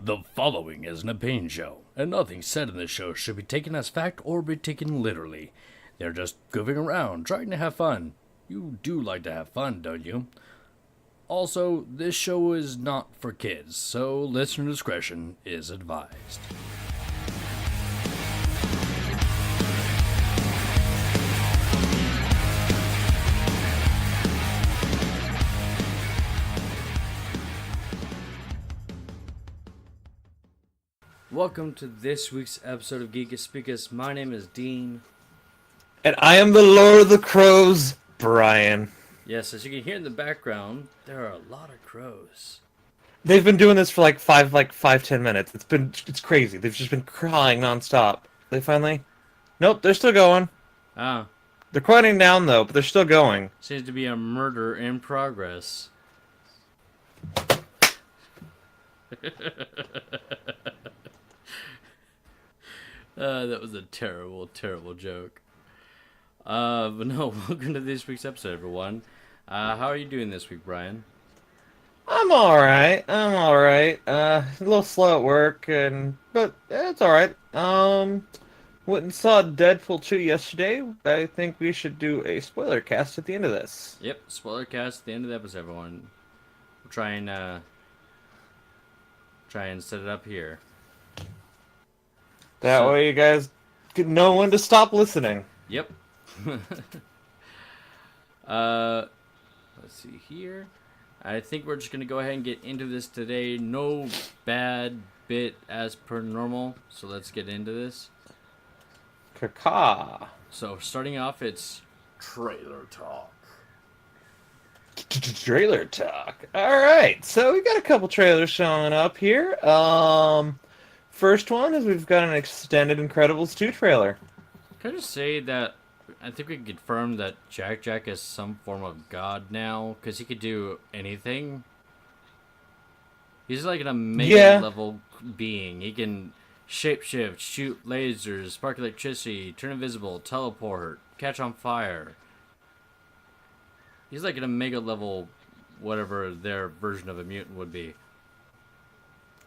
The following is an opinion show, and nothing said in this show should be taken as fact or be taken literally. They're just goofing around, trying to have fun. You do like to have fun, don't you? Also, this show is not for kids, so listener discretion is advised. Welcome to this week's episode of Geekus Speakus. My name is Dean. And I am the Lord of the Crows, Bryan. Yes, as you can hear in the background, there are a lot of crows. They've been doing this for like 10 minutes. It's crazy. They've just been crying nonstop. They finally... Nope, they're still going. Ah. They're quieting down though, but they're still going. Seems to be a murder in progress. That was a terrible, terrible joke. But no, welcome to this week's episode, everyone. How are you doing this week, Bryan? I'm alright. A little slow at work, but it's alright. Went and saw Deadpool 2 yesterday. I think we should do a spoiler cast at the end of this. Yep, spoiler cast at the end of the episode, everyone. We'll try and set it up here. That way you guys can know when to stop listening. Yep. Let's see here. I think we're just going to go ahead and get into this today. No bad bit as per normal. So let's get into this. Caca. So starting off, it's trailer talk. Trailer talk. Alright, so we got a couple trailers showing up here. First one is we've got an extended Incredibles 2 trailer. Can I just say that I think we can confirm that Jack is some form of god now, because he could do anything. He's like an Omega level being. He can shapeshift, shoot lasers, spark electricity, turn invisible, teleport, catch on fire. He's like an Omega level, whatever their version of a mutant would be.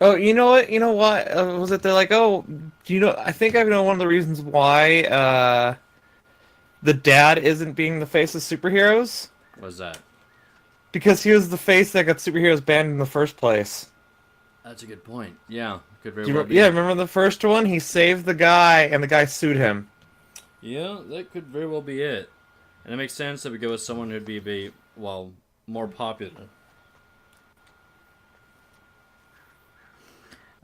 Oh, you know what? Was it they're like, oh, I think I know one of the reasons why the dad isn't being the face of superheroes. What's that? Because he was the face that got superheroes banned in the first place. That's a good point. Yeah, could very well be. Yeah, remember the first one? He saved the guy, and the guy sued him. Yeah, that could very well be it. And it makes sense that we go with someone who'd be more popular.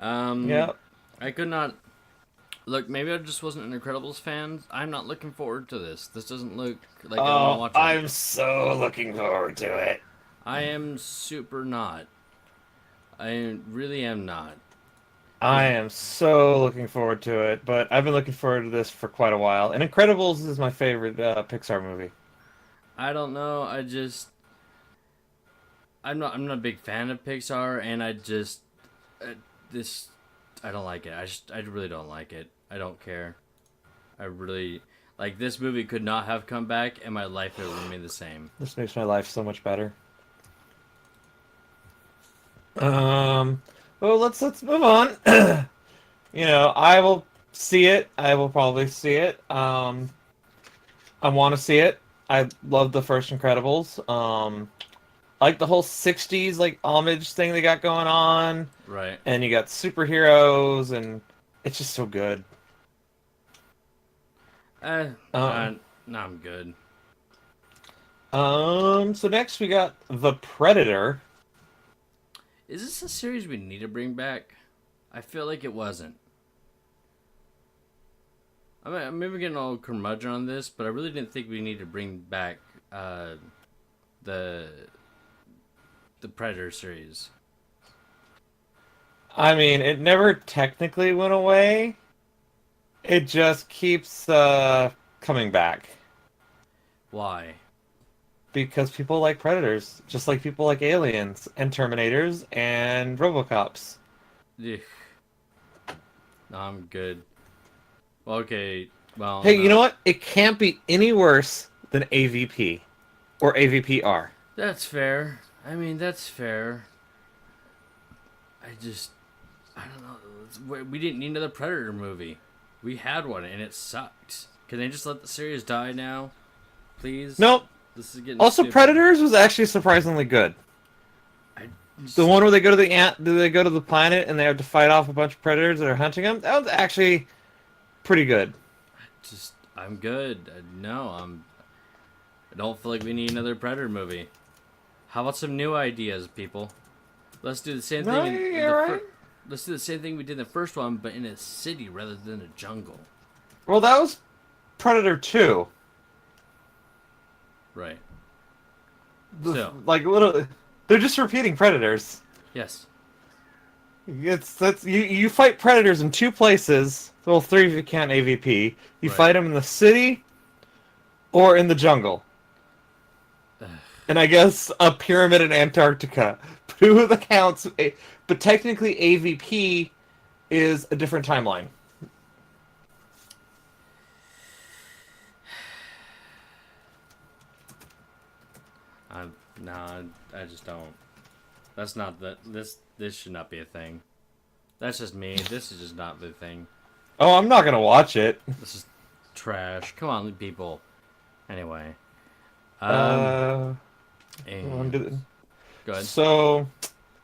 Yeah. I could not... Look, maybe I just wasn't an Incredibles fan. I'm not looking forward to this. This doesn't look like I want to watch it. I'm so looking forward to it. I am super not. I really am not. I am so looking forward to it, but I've been looking forward to this for quite a while. And Incredibles is my favorite Pixar movie. I don't know. I'm not a big fan of Pixar, and I don't like it. I really don't like it. I don't care. I really this movie could not have come back, and my life would remain the same. This makes my life so much better. Well, let's move on. I will see it. I will probably see it. I want to see it. I love the first Incredibles. I like the whole 60s homage thing they got going on. Right. And you got superheroes, and it's just so good. No, I'm good. So next we got The Predator. Is this a series we need to bring back? I feel like it wasn't. I mean, I'm maybe getting all curmudgeon on this, but I really didn't think we need to bring back the Predator series. I mean, it never technically went away. It just keeps coming back. Why? Because people like Predators, just like people like Aliens and Terminators and Robocops. Ugh. No, I'm good. Okay, well... Hey, you know what? It can't be any worse than AVP. Or AVPR. That's fair. I mean, that's fair. I just... I don't know. We didn't need another Predator movie. We had one, and it sucked. Can they just let the series die now? Please? Nope. This is getting Also, stupid. Predators was actually surprisingly good. The one where they go to the planet and they have to fight off a bunch of predators that are hunting them. That was actually pretty good. I'm good. No, I don't feel like we need another Predator movie. How about some new ideas, people? Let's do the same No, thing. you're right. Let's do the same thing we did in the first one, but in a city rather than a jungle. Well, that was Predator 2. Right. Like little, they're just repeating predators. Yes. You fight predators in two places. Well, three if you count AVP. You fight them in the city or in the jungle. And I guess a pyramid in Antarctica. Who of the counts? But technically, AVP is a different timeline. No, I just don't. That's not the this should not be a thing. That's just me. This is just not the thing. Oh, I'm not gonna watch it. This is trash. Come on, people. Anyway. Go ahead. So,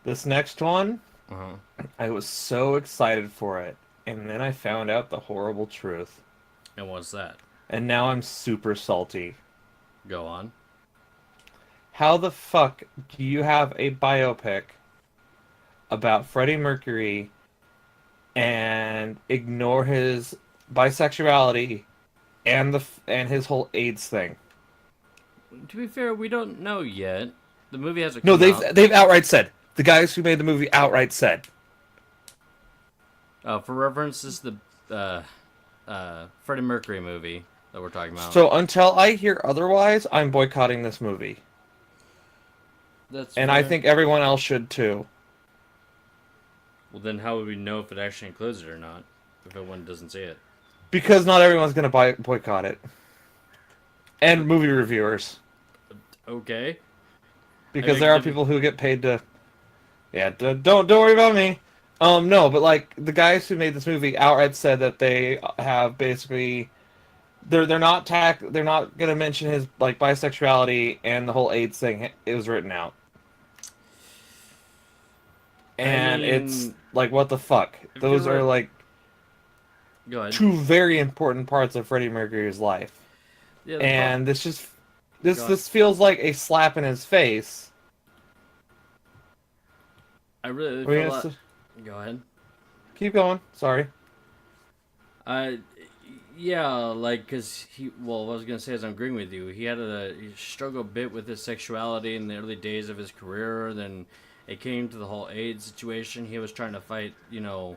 this next one, Uh-huh. I was so excited for it, and then I found out the horrible truth. And what's that? And now I'm super salty. Go on. How the fuck do you have a biopic about Freddie Mercury and ignore his bisexuality and his whole AIDS thing? To be fair, we don't know yet. The movie hasn't No, come out. they've outright said. The guys who made the movie outright said. For reference, this is the Freddie Mercury movie that we're talking about. So until I hear otherwise, I'm boycotting this movie. That's and fair. I think everyone else should too. Well, then how would we know if it actually includes it or not? If everyone doesn't see it. Because not everyone's going to boycott it. And movie reviewers. Okay. Because there are people who get paid to... Yeah, don't worry about me. No, but like, the guys who made this movie outright said that they have basically... They're not gonna mention his like bisexuality and the whole AIDS thing. It was written out. And it's like, what the fuck? Those are like two very important parts of Freddie Mercury's life. Yeah, and this feels like a slap in his face. I really feel that... Go ahead. Keep going. Sorry. Yeah, like, because what I was going to say is I'm agreeing with you. He struggled a bit with his sexuality in the early days of his career. Then it came to the whole AIDS situation. He was trying to fight, an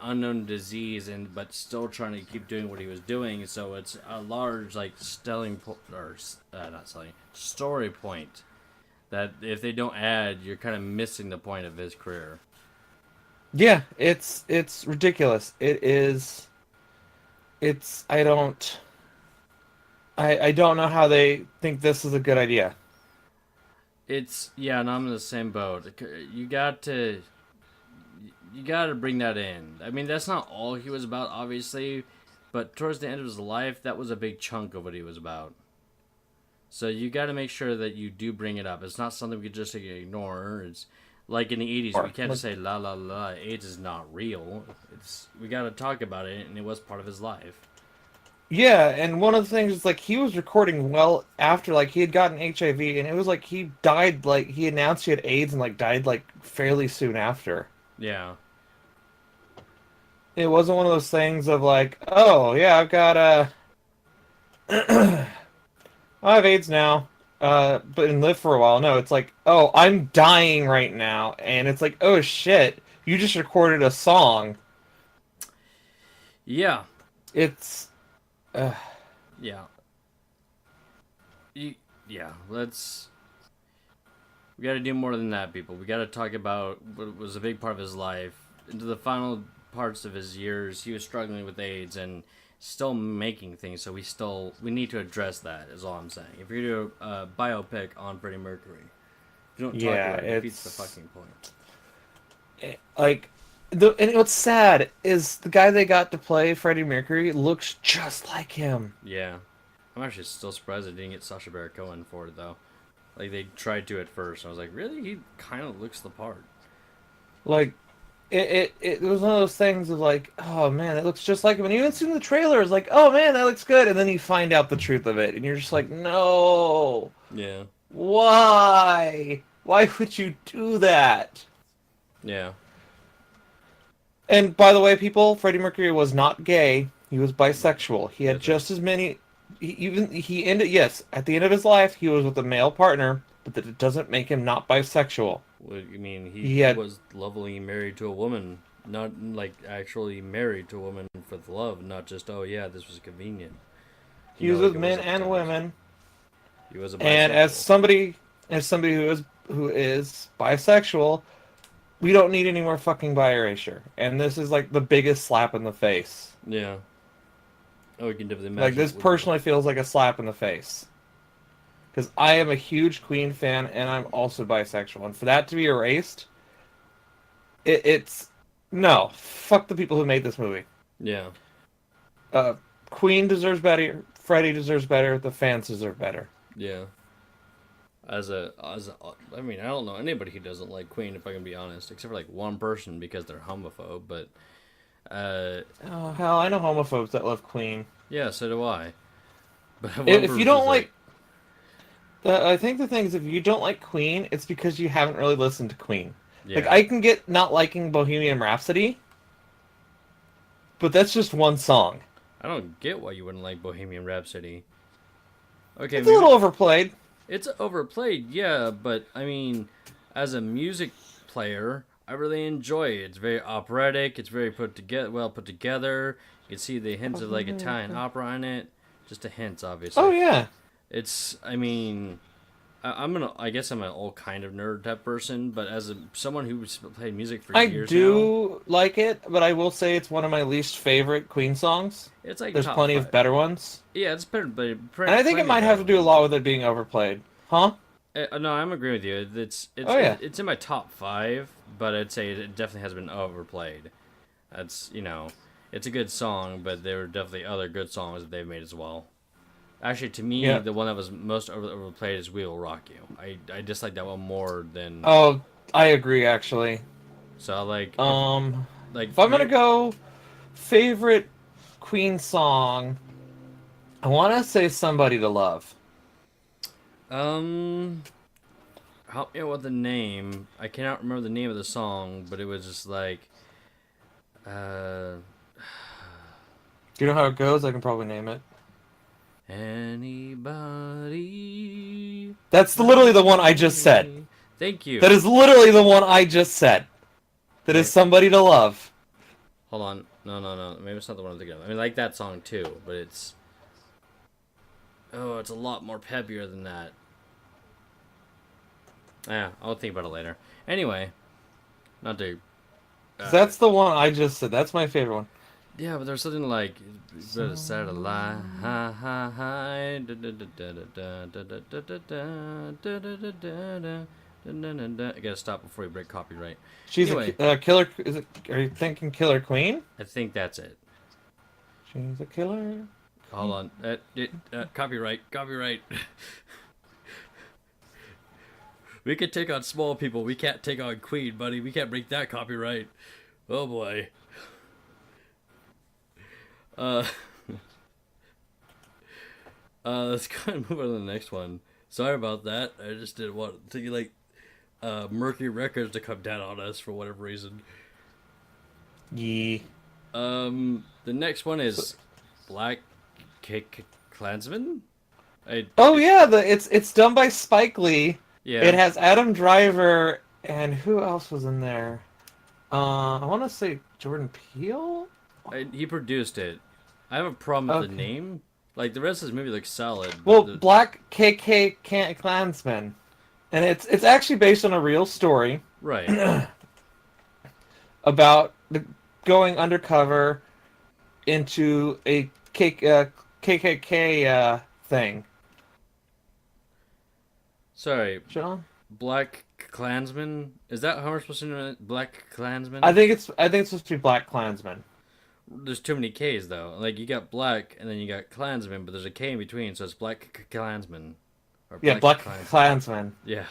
unknown disease, but still trying to keep doing what he was doing. So it's a large, like, story point that if they don't add, you're kind of missing the point of his career. Yeah, it's ridiculous. It is... I don't know how they think this is a good idea. And I'm in the same boat. You got to bring that in. I mean, that's not all he was about, obviously, but towards the end of his life, that was a big chunk of what he was about. So you got to make sure that you do bring it up. It's not something we could just ignore. It's like in the 80s, we can't just say, la, la, la, AIDS is not real. We got to talk about it, and it was part of his life. Yeah, and one of the things is, like, he was recording well after, like, he had gotten HIV, and it was, like, he died, like, he announced he had AIDS and, like, died, like, fairly soon after. Yeah. It wasn't one of those things of, like, oh, yeah, I've got, I have AIDS now. But live for a while. No, it's like, oh, I'm dying right now, and it's like, oh shit, you just recorded a song. Yeah, it's, yeah. We got to do more than that, people. We got to talk about what was a big part of his life. Into the final parts of his years, he was struggling with AIDS and still making things, so we need to address that, is all I'm saying. If you're going to do a biopic on Freddie Mercury, if you don't talk about it, it defeats the fucking point. Like, And what's sad is the guy they got to play Freddie Mercury looks just like him. Yeah. I'm actually still surprised they didn't get Sacha Baron Cohen for it, though. Like, they tried to at first. I was like, really? He kind of looks the part. Like, it was one of those things of like, oh man, it looks just like him. And even seeing the trailer, it's like, oh man, that looks good. And then you find out the truth of it, and you're just like, no, Yeah. why? Why would you do that? Yeah. And by the way, people, Freddie Mercury was not gay. He was bisexual. He had That's just as many. He ended. Yes, at the end of his life, he was with a male partner, but that it doesn't make him not bisexual. What you mean? He had. Was lovingly married to a woman, not like actually married to a woman for the love, not just oh yeah, this was convenient. He was Like with it men at the and time. women. He was a And bisexual. as somebody who is bisexual, we don't need any more fucking bi erasure. And this is like the biggest slap in the face. Yeah. Oh, we can definitely imagine. Like this personally feels like a slap in the face. Because I am a huge Queen fan, and I'm also bisexual. And for that to be erased, it's... No. Fuck the people who made this movie. Yeah. Queen deserves better. Freddie deserves better. The fans deserve better. Yeah. I mean, I don't know anybody who doesn't like Queen, if I can be honest, except for like one person because they're homophobe. But, Oh, hell, I know homophobes that love Queen. yeah, so do I. But one If you person's don't like... I think the thing is, if you don't like Queen, it's because you haven't really listened to Queen. yeah, Like, I can get not liking Bohemian Rhapsody, but that's just one song. I don't get why you wouldn't like Bohemian Rhapsody. Okay, It's a little overplayed. it's overplayed, yeah, but I mean, as a music player, I really enjoy it. It's very operatic. It's very well put together. You can see the hints of like Italian opera in it. Just a hint, obviously. Oh, yeah. It's, I mean, I guess I'm an old kind of nerd type person, but as someone who's played music for I years now, do like it, but I will say it's one of my least favorite Queen songs. it's like There's top plenty five. of better ones. Yeah, it's better, but And I think it might have to do a lot with it being overplayed. Huh? No, I'm agreeing with you. Oh, yeah. It's in my top 5, but I'd say it definitely has been overplayed. That's it's a good song, but there were definitely other good songs that they've made as well. Actually, to me, Yeah. the one that was most overplayed is "We Will Rock You." I dislike that one more than Oh, I agree, actually. so. I like If I'm gonna go favorite Queen song, I want to say "Somebody to Love." help me out with the name. I cannot remember the name of the song, but it was just like uh. Do you know how it goes? I can probably name it. Anybody. That's literally the one I just said. Thank you. That is literally the one I just said. That is "Somebody to Love." Hold on. No. Maybe it's not the one I'm thinking of. I mean, like that song too, but it's... Oh, it's a lot more peppier than that. Yeah, I'll think about it later. Anyway, not to... That's the one I just said. That's my favorite one. Yeah, but there's something like... Better set a lie. Ha ha ha. I gotta stop before you break copyright. She's Anyway. a killer. Are you thinking Killer Queen? I think that's it. She's a killer. Hold on. Copyright. We can take on small people. We can't take on Queen, buddy. We can't break that copyright. Oh boy. Let's go ahead and move on to the next one. Sorry about that. I just didn't want to like Mercury Records to come down on us for whatever reason. Yeah. The next one is Black Klansman. Oh yeah, it's done by Spike Lee. Yeah. It has Adam Driver and who else was in there? I want to say Jordan Peele. He produced it. I have a problem with the Okay. name. Like the rest of this movie looks solid. Well, Black Klansman, and it's actually based on a real story right. about going undercover into a KKK thing. Sorry. John? Black Klansman. Is that how we're supposed to know it? Black Klansman? I think it's supposed to be Black Klansman. There's too many K's though. Like you got Black and then you got Klansman, but there's a K in between, so it's Black Klansman or Yeah, Black Black Klansman. Klansman. Yeah.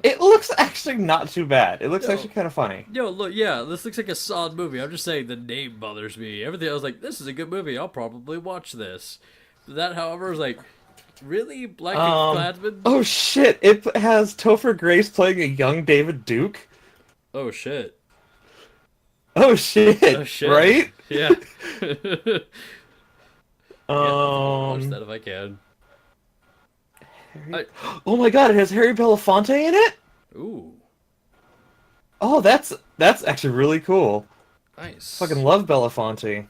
It looks actually not too bad. It looks Yo. actually kind of funny. Yo, look, yeah, this looks like a solid movie. I'm just saying the name bothers me. Everything I was like, this is a good movie. I'll probably watch this. That, however, was like, really, Black Klansman? Oh shit! It has Topher Grace playing a young David Duke. Oh shit. Oh shit! Oh shit. Right? Yeah. Yeah, I'll watch that if I can. Oh my god! It has Harry Belafonte in it. Ooh, Oh, that's actually really cool. nice. Fucking love Belafonte.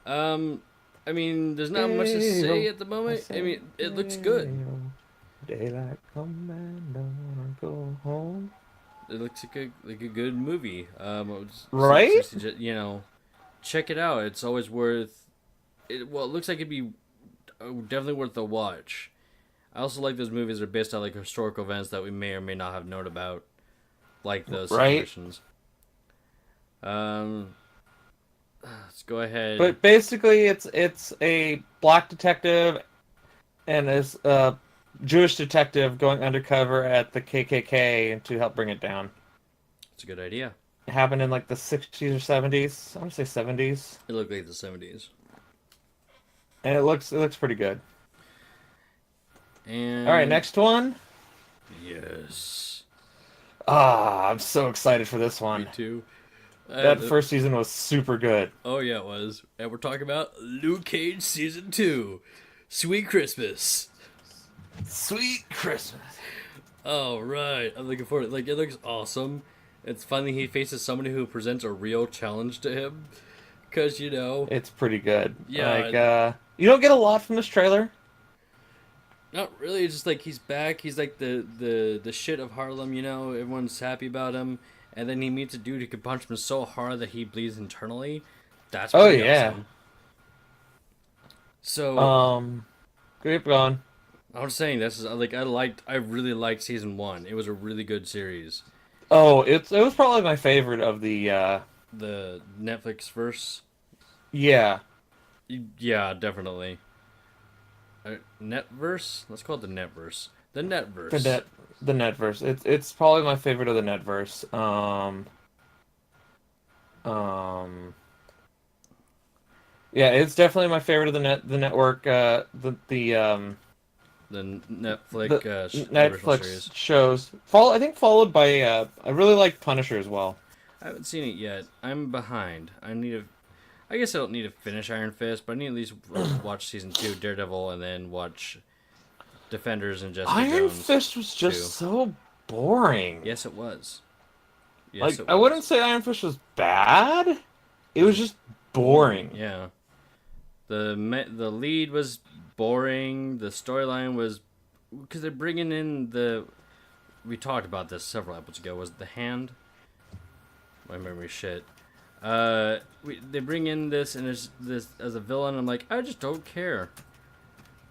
I mean, there's not much to say at the moment. I mean, it looks good. Daylight come and don't wanna go home. It looks like a good movie. Right? You know, check it out. It's always worth. Well, it looks like it'd be definitely worth a watch. I also like those movies that are based on like historical events that we may or may not have known about, like those Right. situations. Let's go ahead. But basically, it's a black detective and this Jewish detective going undercover at the KKK to help bring it down. It's a good idea. It happened in like the 60s or 70s. I'm gonna say 70s. It looked like the 70s. And it looks pretty good. And All right, next one. yes, Ah, I'm so excited for this me one. too. That first season was super good. Oh yeah, it was. And we're talking about Luke Cage season 2, Sweet Christmas. Sweet Christmas. Oh right, I'm looking forward. Like it looks awesome. It's finally he faces somebody who presents a real challenge to him, because you know, It's pretty good. Yeah. Like, you don't get a lot from this trailer. not really. It's just like he's back. He's like the shit of Harlem. You know, everyone's happy about him, and then he meets a dude who can punch him so hard that he bleeds internally. That's Oh, pretty yeah. awesome. So Keep going. I was saying this is like I really liked season 1. It was a really good series. Oh, it was probably my favorite of the. The Netflix verse. Yeah. Yeah, definitely. Netverse? Let's call it the Netverse. The Netverse. The netverse. It's probably my favorite of the netverse. Yeah, it's definitely my favorite of the network. The Netflix, The original series. Netflix shows. I think followed by I really like Punisher as well. I haven't seen it yet. I'm behind. I guess I don't need to finish Iron Fist, but I need to at least watch season 2 Daredevil and then watch Defenders and Jessica Iron Jones. Fist was just so boring. Yes, it was. Yes, Like, it was. I wouldn't say Iron Fist was bad. It was just boring. Yeah. The lead was boring. The storyline was because they're bringing in we talked about this several episodes ago. Was the Hand? My memory shit. They bring in this and it's this as a villain. I'm like, I just don't care.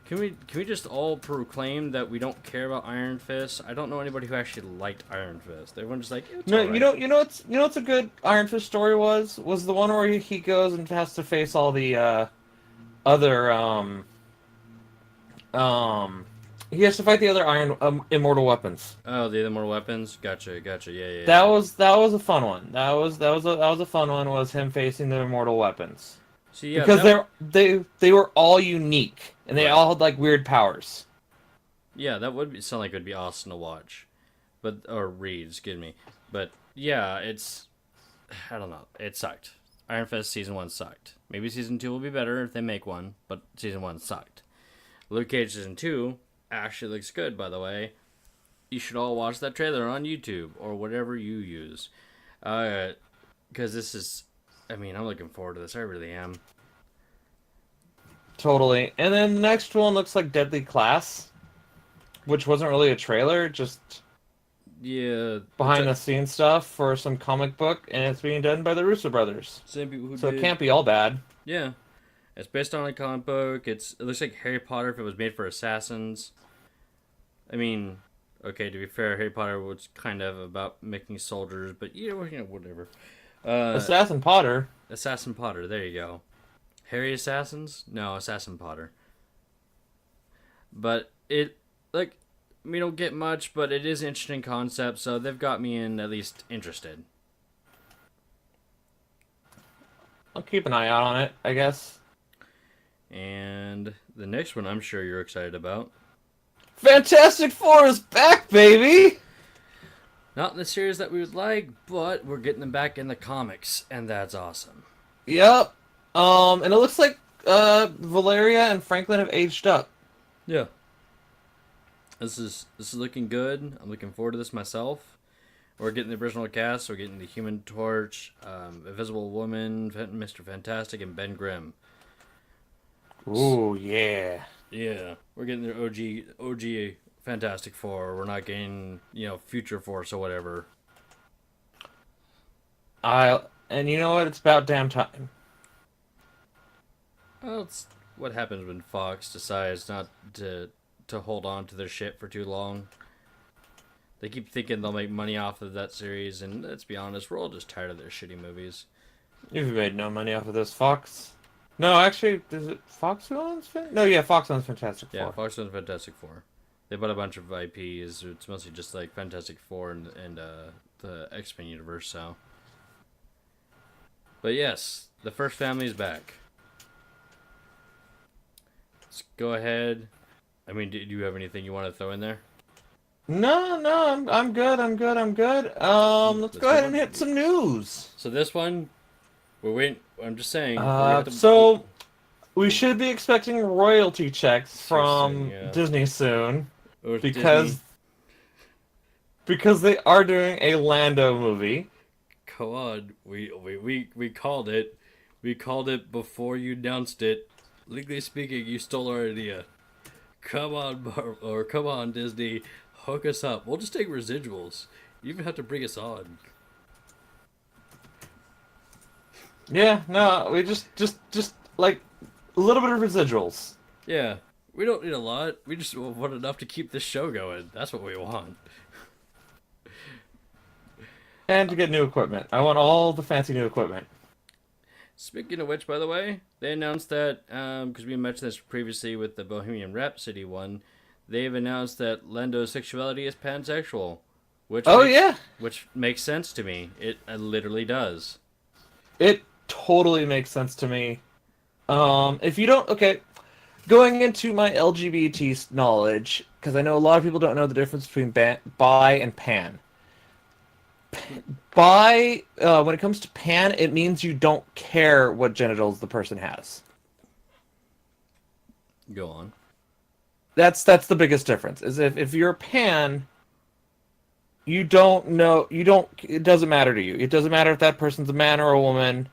Can we just all proclaim that we don't care about Iron Fist? I don't know anybody who actually liked Iron Fist. Everyone's just like, it's No, alright. you know what's a good Iron Fist story was the one where he goes and has to face all the other he has to fight the other immortal weapons. Oh, the other Mortal Weapons. Gotcha. Yeah. That was a fun one. That was a fun one. Was him facing the immortal weapons See, yeah, because they were all unique and they Right. all had like weird powers. yeah, that would sound like it would be awesome to watch, or read. Excuse me. But yeah, I don't know. It sucked. Iron Fist season 1 sucked. Maybe season 2 will be better if they make one, but season 1 sucked. Luke Cage season 2 actually looks good, by the way. You should all watch that trailer on YouTube or whatever you use. Because this is, I mean, I'm looking forward to this. I really am. Totally. And then the next one looks like Deadly Class, which wasn't really a trailer, just Yeah. behind the scenes stuff for some comic book, and it's being done by the Russo brothers. Same people who So did. it can't be all bad. Yeah. It's based on a comic book. It looks like Harry Potter if it was made for assassins. I mean, Okay, to be fair, Harry Potter was kind of about making soldiers, but whatever. Assassin Potter. Assassin Potter, there you go. Harry Assassins? No, Assassin Potter. But it, like, we don't get much, but it is an interesting concept, so they've got me in at least interested. I'll keep an eye out on it, I guess. And the next one I'm sure you're excited about. Fantastic Four is back, baby! Not in the series that we would like, but we're getting them back in the comics, and that's awesome. Yep. And it looks like Valeria and Franklin have aged up. Yeah. This is looking good. I'm looking forward to this myself. We're getting the original cast. We're getting the Human Torch, Invisible Woman, Mr. Fantastic, and Ben Grimm. Ooh, yeah. Yeah, we're getting the OG Fantastic Four. We're not getting, Future Force or whatever. And you know what? It's about damn time. Well, it's what happens when Fox decides not to hold on to their shit for too long. They keep thinking they'll make money off of that series, and let's be honest, we're all just tired of their shitty movies. You've made no money off of this, Fox. No, actually, is it Fox who owns No, yeah, Fox owns Fantastic Four. Yeah, Fox owns Fantastic Four. They bought a bunch of IPs. It's mostly just like Fantastic Four and the X-Men universe, so. But yes, the first family is back. Let's go ahead. I mean, do you have anything you want to throw in there? No, I'm good. Let's go ahead and hit some news. So this one, we're waiting. I'm just saying. So we should be expecting royalty checks from yeah. Disney soon Disney. because they are doing a Lando movie. Come on, we called it. We called it before you announced it. Legally speaking, you stole our idea. Come on, Disney, hook us up. We'll just take residuals. You even have to bring us on. Yeah, no, we just like a little bit of residuals. Yeah, we don't need a lot. We just want enough to keep this show going. That's what we want. And to get new equipment. I want all the fancy new equipment. Speaking of which, by the way, they announced that, because we mentioned this previously with the Bohemian Rhapsody one, they've announced that Lando's sexuality is pansexual. Which makes sense to me. It literally does. It totally makes sense to me. If you don't... Okay, going into my LGBT knowledge, because I know a lot of people don't know the difference between bi and pan. Bi, when it comes to pan, it means you don't care what genitals the person has. Go on. That's the biggest difference. Is if you're a pan, you don't know, it doesn't matter to you. It doesn't matter if that person's a man or a woman,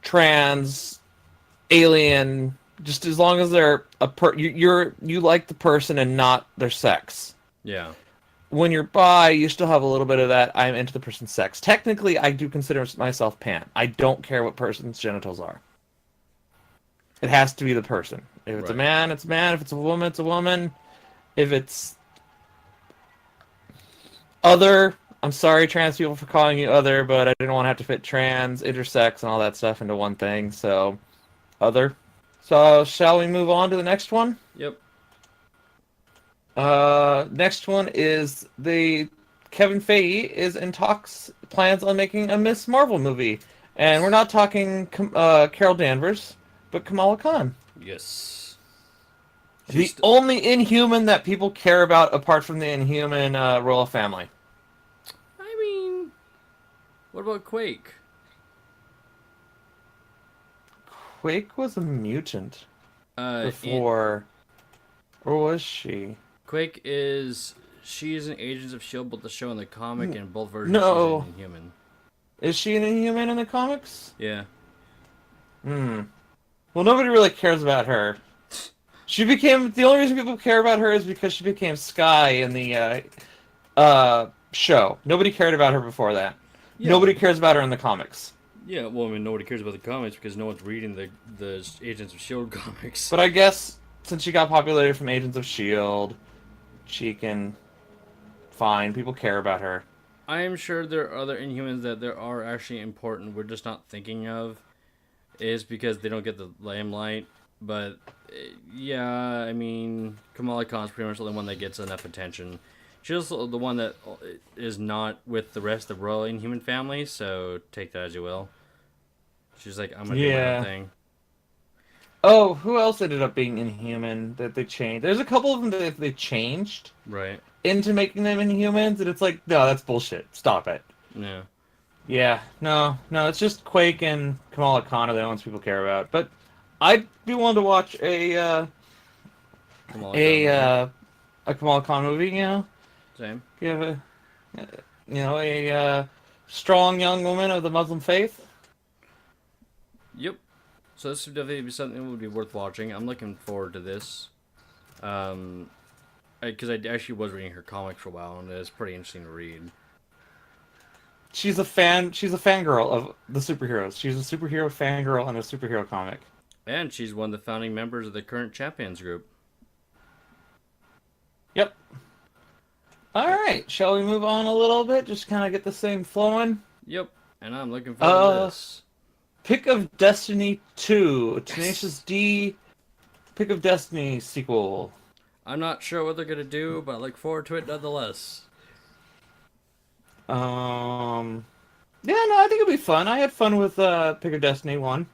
trans, alien, just as long as they're you like the person and not their sex. Yeah. When you're bi, you still have a little bit of that I'm into the person's sex. Technically, I do consider myself pan. I don't care what person's genitals are. It has to be the person. If it's a man, it's a man. If it's a woman, it's a woman. If it's other, I'm sorry, trans people, for calling you other, but I didn't want to have to fit trans, intersex, and all that stuff into one thing, so other. So, shall we move on to the next one? Yep. Next one is Kevin Feige is in plans on making a Miss Marvel movie. And we're not talking Carol Danvers, but Kamala Khan. Yes. The only Inhuman that people care about apart from the Inhuman royal family. I mean, what about Quake? Quake was a mutant before. Or was she? Quake she's an Agents of S.H.I.E.L.D., both the show and the comic, and both versions No. she's an Inhuman. Is she an Inhuman in the comics? Yeah. Well, nobody really cares about her. The only reason people care about her is because she became Skye in the show. Nobody cared about her before that. Yeah. Nobody cares about her in the comics. Yeah, well, I mean, nobody cares about the comics because no one's reading the Agents of S.H.I.E.L.D. comics. But I guess since she got populated from Agents of S.H.I.E.L.D., she can. Fine, people care about her. I am sure there are other Inhumans that there are actually important. We're just not thinking of. Is because they don't get the limelight. But yeah, I mean, Kamala Khan's pretty much the only one that gets enough attention. She's also the one that is not with the rest of the royal Inhuman family. So take that as you will. She's like, I'm gonna do my own thing. Oh, who else ended up being Inhuman that they changed? There's a couple of them that they changed into making them Inhumans, and it's like, no, that's bullshit. Stop it. Yeah. Yeah, no, it's just Quake and Kamala Khan are the ones people care about. But I'd be willing to watch a Kamala Khan movie, you know? Same. You have a strong young woman of the Muslim faith. Yep. So this would definitely be something that would be worth watching. I'm looking forward to this. Because I actually was reading her comics for a while, and it's pretty interesting to read. She's a fangirl of the superheroes. She's a superhero fangirl in a superhero comic. And she's one of the founding members of the current Champions group. Yep. Alright, shall we move on a little bit? Just kind of get the same flowing? Yep, and I'm looking forward to this. Pick of Destiny 2. Tenacious D Pick of Destiny sequel. I'm not sure what they're going to do, but I look forward to it nonetheless. Yeah, no, I think it'll be fun. I had fun with Pick of Destiny 1.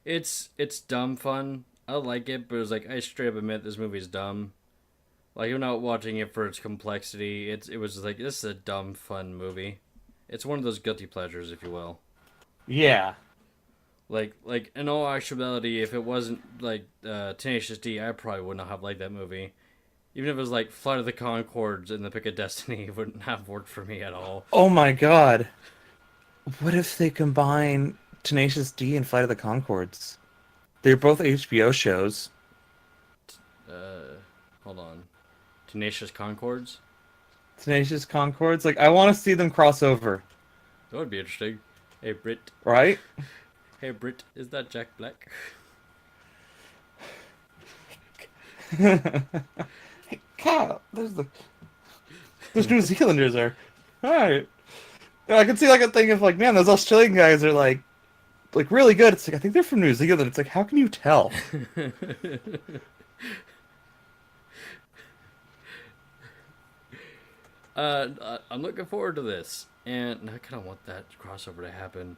It's dumb fun. I like it, but it's like, I straight up admit this movie's dumb. Like, I'm not watching it for its complexity. It was like, this is a dumb, fun movie. It's one of those guilty pleasures, if you will. Yeah. Like in all actuality, if it wasn't like Tenacious D, I probably would not have liked that movie. Even if it was like Flight of the Conchords and The Pick of Destiny, it wouldn't have worked for me at all. Oh my god. What if they combine Tenacious D and Flight of the Conchords? They're both HBO shows. Hold on. Tenacious Conchords? Tenacious Conchords? Like, I want to see them cross over. That would be interesting. Hey, Britt. Right? Hey, Britt, is that Jack Black? Hey, Kyle, there's New Zealanders there. Alright. I can see like a thing of like, man, those Australian guys are like really good. It's like, I think they're from New Zealand. It's like, how can you tell? I'm looking forward to this, and I kind of want that crossover to happen.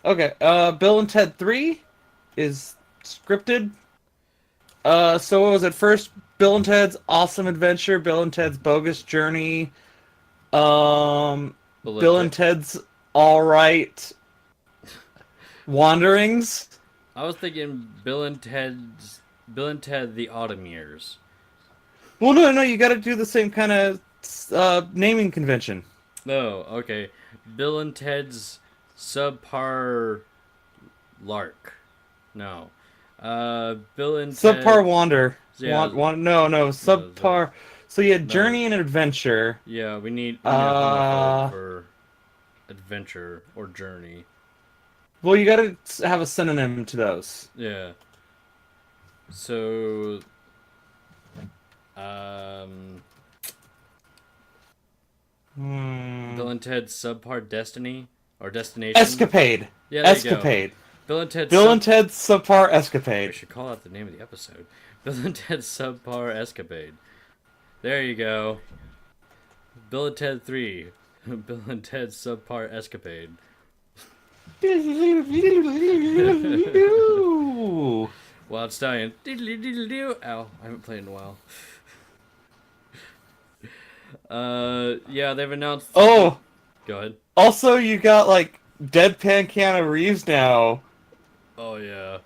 Okay, Bill and Ted 3 is scripted. So what was it? First, Bill and Ted's Awesome Adventure, Bill and Ted's Bogus Journey, Bill and Ted's Alright Wanderings. I was thinking Bill and Ted the Autumn Years. Well, no, you got to do the same kind of naming convention. No, okay. Bill and Ted's Subpar Lark. No. Bill and Subpar Ted... Wander. Yeah. No, Subpar. No. So you had Journey and Adventure. Yeah, we need for adventure or journey. Well, you gotta have a synonym to those. Yeah. So... Bill and Ted's Subpar Destiny? Or Destination? Escapade. Yeah, there Escapade. You go. Bill and Ted's Subpar Escapade. We should call out the name of the episode. Bill and Ted's Subpar Escapade. There you go. Bill and Ted 3. Bill and Ted's Subpar Escapade. Wild Stallion. Ow, I haven't played in a while. Yeah, they've announced... Oh! Go ahead. Also, you got, like, Deadpan Keanu Reeves now. Oh, yeah.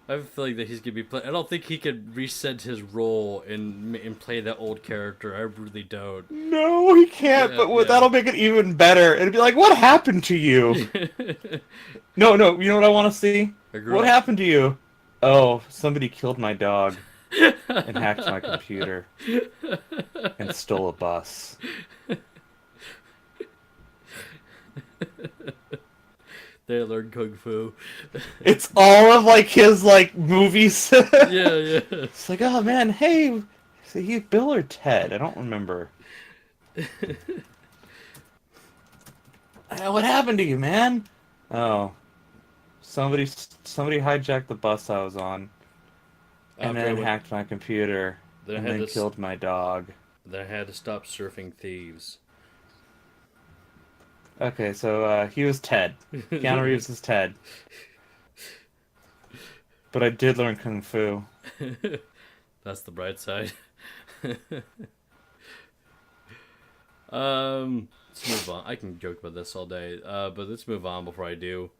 I have a feeling that he's going to be I don't think he could reset his role and play that old character. I really don't. No, he can't, but that'll make it even better. It'd be like, what happened to you? No, you know what I want to see? What happened to you? Oh, somebody killed my dog and hacked my computer and stole a bus. They learned kung fu. It's all of like his like movies. Yeah. It's like, oh man, hey, See, he's Bill or Ted? I don't remember. What happened to you, man? Oh, somebody hijacked the bus I was on, and After I then went, hacked my computer, then I and had then to, killed my dog. then I had to stop surfing thieves. Okay, so he was Ted. Keanu Reeves is Ted. But I did learn Kung Fu. That's the bright side. Let's move on. I can joke about this all day, but let's move on before I do.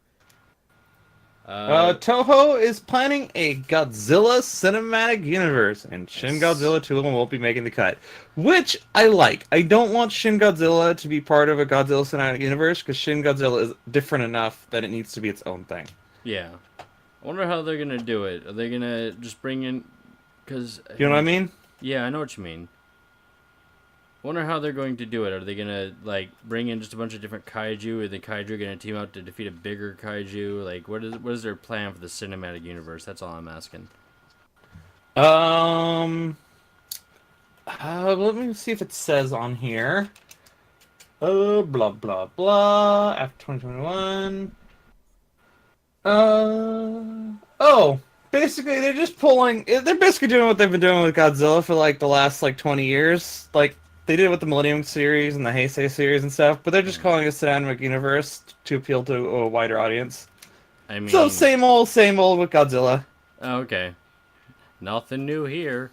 Toho is planning a Godzilla cinematic universe, and Shin Nice. Godzilla 2 won't be making the cut. Which I like. I don't want Shin Godzilla to be part of a Godzilla cinematic universe, because Shin Godzilla is different enough that it needs to be its own thing. Yeah. I wonder how they're gonna do it. Are they gonna just bring in? Cause You know what I mean? yeah, I know what you mean. I wonder how they're going to do it. Are they gonna like bring in just a bunch of different kaiju? Are the kaiju gonna team up to defeat a bigger kaiju? Like, what is their plan for the cinematic universe? That's all I'm asking. Um, let me see if it says on here. Blah blah blah. After 2021. Oh, basically they're just pulling. They're basically doing what they've been doing with Godzilla for like the last like 20 years. Like they did it with the Millennium series and the Heisei series and stuff. But they're just Hmm. calling it a cinematic universe to appeal to a wider audience. I So mean, same old with Godzilla, oh, okay, nothing new here.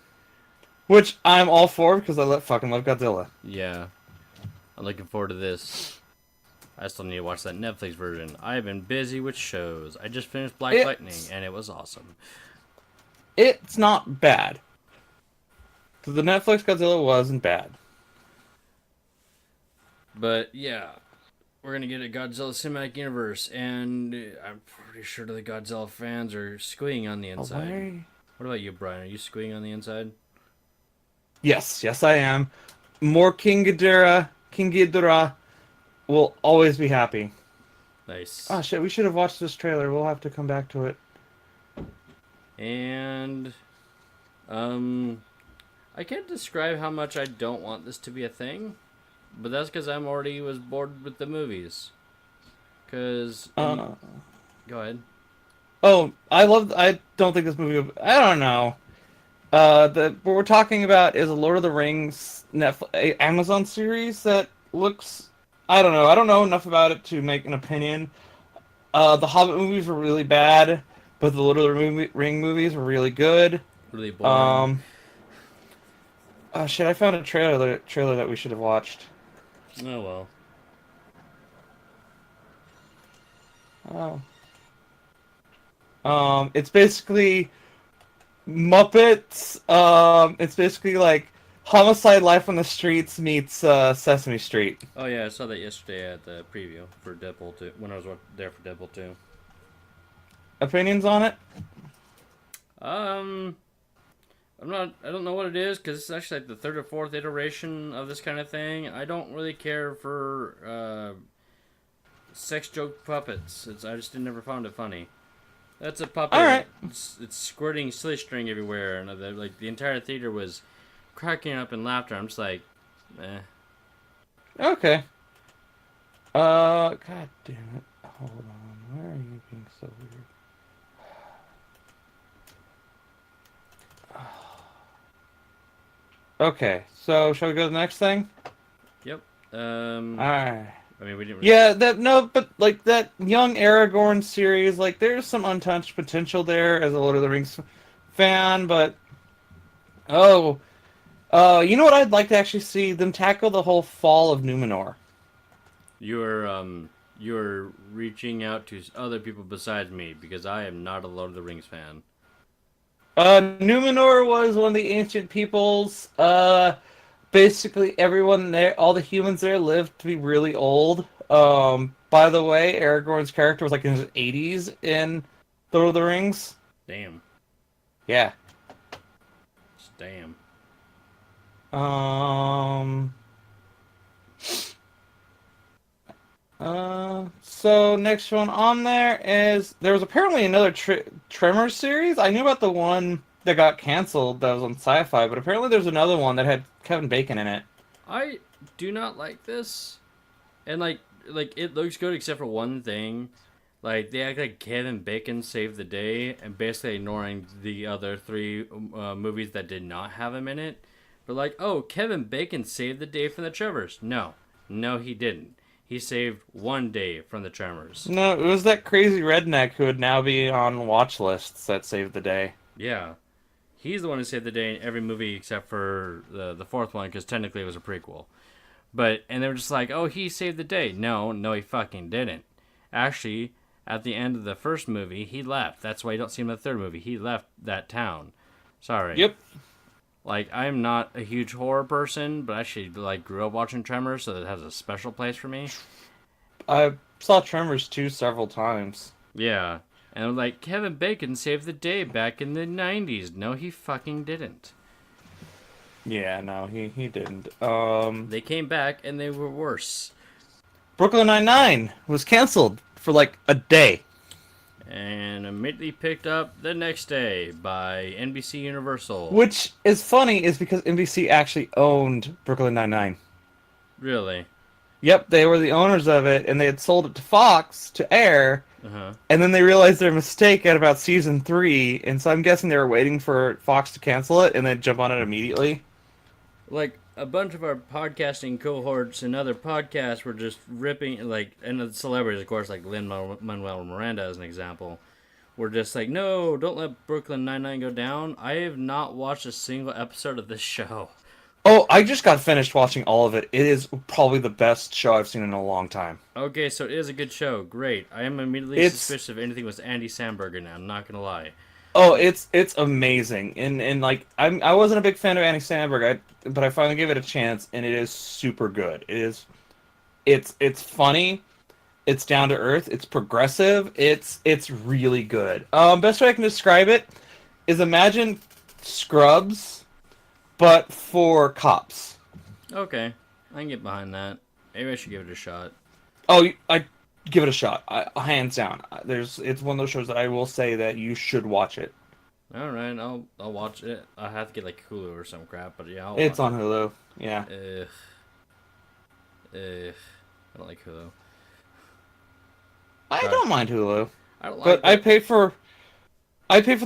which I'm all for because fucking love Godzilla. Yeah, I'm looking forward to this. I still need to watch that Netflix version. I've been busy with shows. I just finished Black Lightning, It's and it was awesome. it's not bad. The Netflix Godzilla wasn't bad. But yeah, we're gonna get a Godzilla cinematic universe, and I'm pretty sure the Godzilla fans are squeeing on the inside. Why? What about you, Brian? Are you squeeing on the inside? Yes, I am. More King Ghidorah will always be happy. Nice. Oh shit, we should have watched this trailer. We'll have to come back to it. And um, I can't describe how much I don't want this to be a thing, but that's because I'm already was bored with the movies. Cause Uh, go ahead. I don't think this movie. I don't know. What we're talking about is a Lord of the Rings Amazon series that looks. I don't know. I don't know enough about it to make an opinion. The Hobbit movies were really bad, but the Lord of the Ring movies were really good. Really boring. Um, oh shit! I found a trailer that we should have watched. Oh well. Oh. It's basically Muppets. It's basically like Homicide: Life on the Streets meets Sesame Street. Oh yeah, I saw that yesterday at the preview for Deadpool 2 when I was there for Deadpool 2. Opinions on it? Um, I don't know what it is because it's actually like the third or fourth iteration of this kind of thing. I don't really care for sex joke puppets. I just never found it funny. That's a puppet. All right. It's squirting silly string everywhere, and the entire theater was cracking up in laughter. I'm just like, eh. Okay. God damn it. Hold on. Where are you being so weird? Okay, so shall we go to the next thing? Yep. Alright. I mean, we didn't. Really Yeah, but like that young Aragorn series, like there's some untouched potential there as a Lord of the Rings fan, but oh, you know what I'd like to actually see them tackle the whole fall of Numenor. You're reaching out to other people besides me because I am not a Lord of the Rings fan. Numenor was one of the ancient peoples. Basically everyone there, all the humans there lived to be really old. By the way, Aragorn's character was like in his 80s in Lord of the Rings. Damn. Yeah. Damn. Um. So next one on there was apparently another Tremor series. I knew about the one that got canceled that was on Sci-Fi, but apparently there's another one that had Kevin Bacon in it. I do not like this, and like it looks good except for one thing. Like they act like Kevin Bacon saved the day, and basically ignoring the other three movies that did not have him in it. But like, oh, Kevin Bacon saved the day from the Tremors. No, no, he didn't. He saved one day from the Tremors. No, it was that crazy redneck who would now be on watch lists that saved the day. Yeah, he's the one who saved the day in every movie except for the fourth one, because technically it was a prequel. But and they were just like, oh, he saved the day. No, no, he fucking didn't. Actually, at the end of the first movie, he left. That's why you don't see him in the third movie. He left that town. Sorry. Yep. Like, I'm not a huge horror person, but I actually like grew up watching Tremors, so it has a special place for me. I saw Tremors 2 several times. Yeah. And I'm like, Kevin Bacon saved the day back in the 90s. No, he fucking didn't. Yeah, no, he didn't. They came back and they were worse. Brooklyn Nine-Nine was canceled for like a day. And immediately picked up the next day by NBC Universal. Which is funny, is because NBC actually owned Brooklyn Nine-Nine. Really? Yep, they were the owners of it, and they had sold it to Fox to air, Uh-huh. and then they realized their mistake at about season 3, and so I'm guessing they were waiting for Fox to cancel it and then jump on it immediately. Like, a bunch of our podcasting cohorts and other podcasts were just ripping, like, and the celebrities, of course, like Lin-Manuel Miranda as an example, were just like, no, don't let Brooklyn Nine-Nine go down. I have not watched a single episode of this show. Oh, I just got finished watching all of it. It is probably the best show I've seen in a long time. Okay, so it is a good show. Great. I am immediately suspicious of anything with Andy Samberg now. I'm not going to lie. Oh, it's amazing, and like I wasn't a big fan of Andy Samberg, but I finally gave it a chance, and it is super good. It's funny, it's down to earth, it's progressive, it's really good. Best way I can describe it is imagine Scrubs, but for cops. Okay, I can get behind that. Maybe I should give it a shot. Oh, I give it a shot, hands down. It's one of those shows that I will say that you should watch it. All right, I'll watch it. I have to get like Hulu or some crap, but yeah, It's on Hulu. Yeah. Ugh. I don't like Hulu. I don't mind Hulu, I don't like but it. I pay for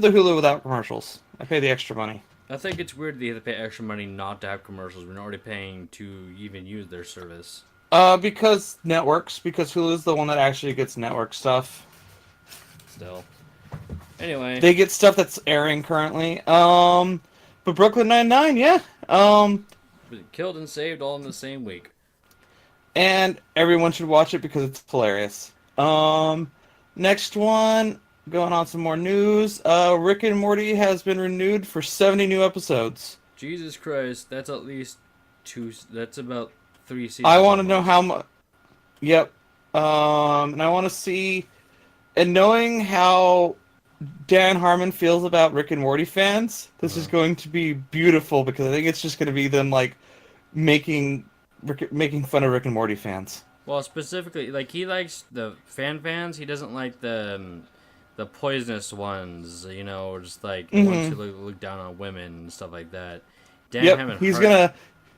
the Hulu without commercials. I pay the extra money. I think it's weird that you have to pay extra money not to have commercials. We're already paying to even use their service. Because Hulu's the one that actually gets network stuff. Still. Anyway. They get stuff that's airing currently. But Brooklyn Nine-Nine, yeah. Killed and saved all in the same week. And everyone should watch it because it's hilarious. Next one, going on some more news. Rick and Morty has been renewed for 70 new episodes. Jesus Christ, that's at least that's about 3 seasons. I want to know how much. Yep. And I want to see, and knowing how Dan Harmon feels about Rick and Morty fans, this is going to be beautiful because I think it's just going to be them like making fun of Rick and Morty fans. Well, specifically, like he likes the fans. He doesn't like the poisonous ones. You know, just like the ones who look down on women and stuff like that. Dan Harmon.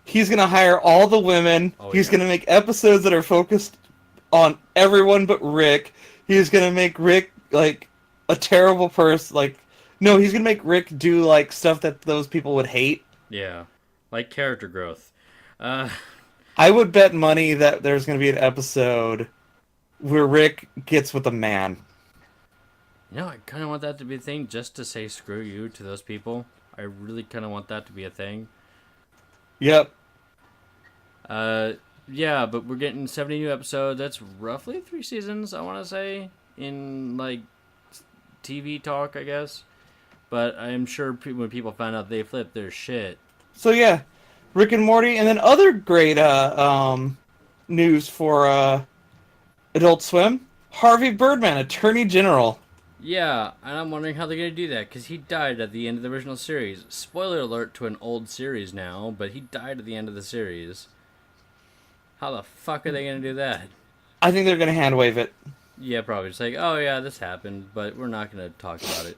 He's gonna hire all the women. He's gonna make episodes that are focused on everyone but Rick. He's gonna make Rick like a terrible person. Like, no, he's gonna make Rick do like stuff that those people would hate. Yeah, like character growth. I would bet money that there's gonna be an episode where Rick gets with a man. You know, I kind of want that to be a thing, just to say screw you to those people. I really kind of want that to be a thing. Yep. Yeah, but we're getting 70 new episodes. That's roughly 3 seasons, I want to say, in, like, TV talk, I guess. But I'm sure when people find out, they flip their shit. So, yeah, Rick and Morty, and then other great news for Adult Swim. Harvey Birdman, Attorney General. Yeah, and I'm wondering how they're going to do that, because he died at the end of the original series. Spoiler alert to an old series now, but he died at the end of the series. How the fuck are they going to do that? I think they're going to hand wave it. Yeah, probably. Just like, oh yeah, this happened, but we're not going to talk about it.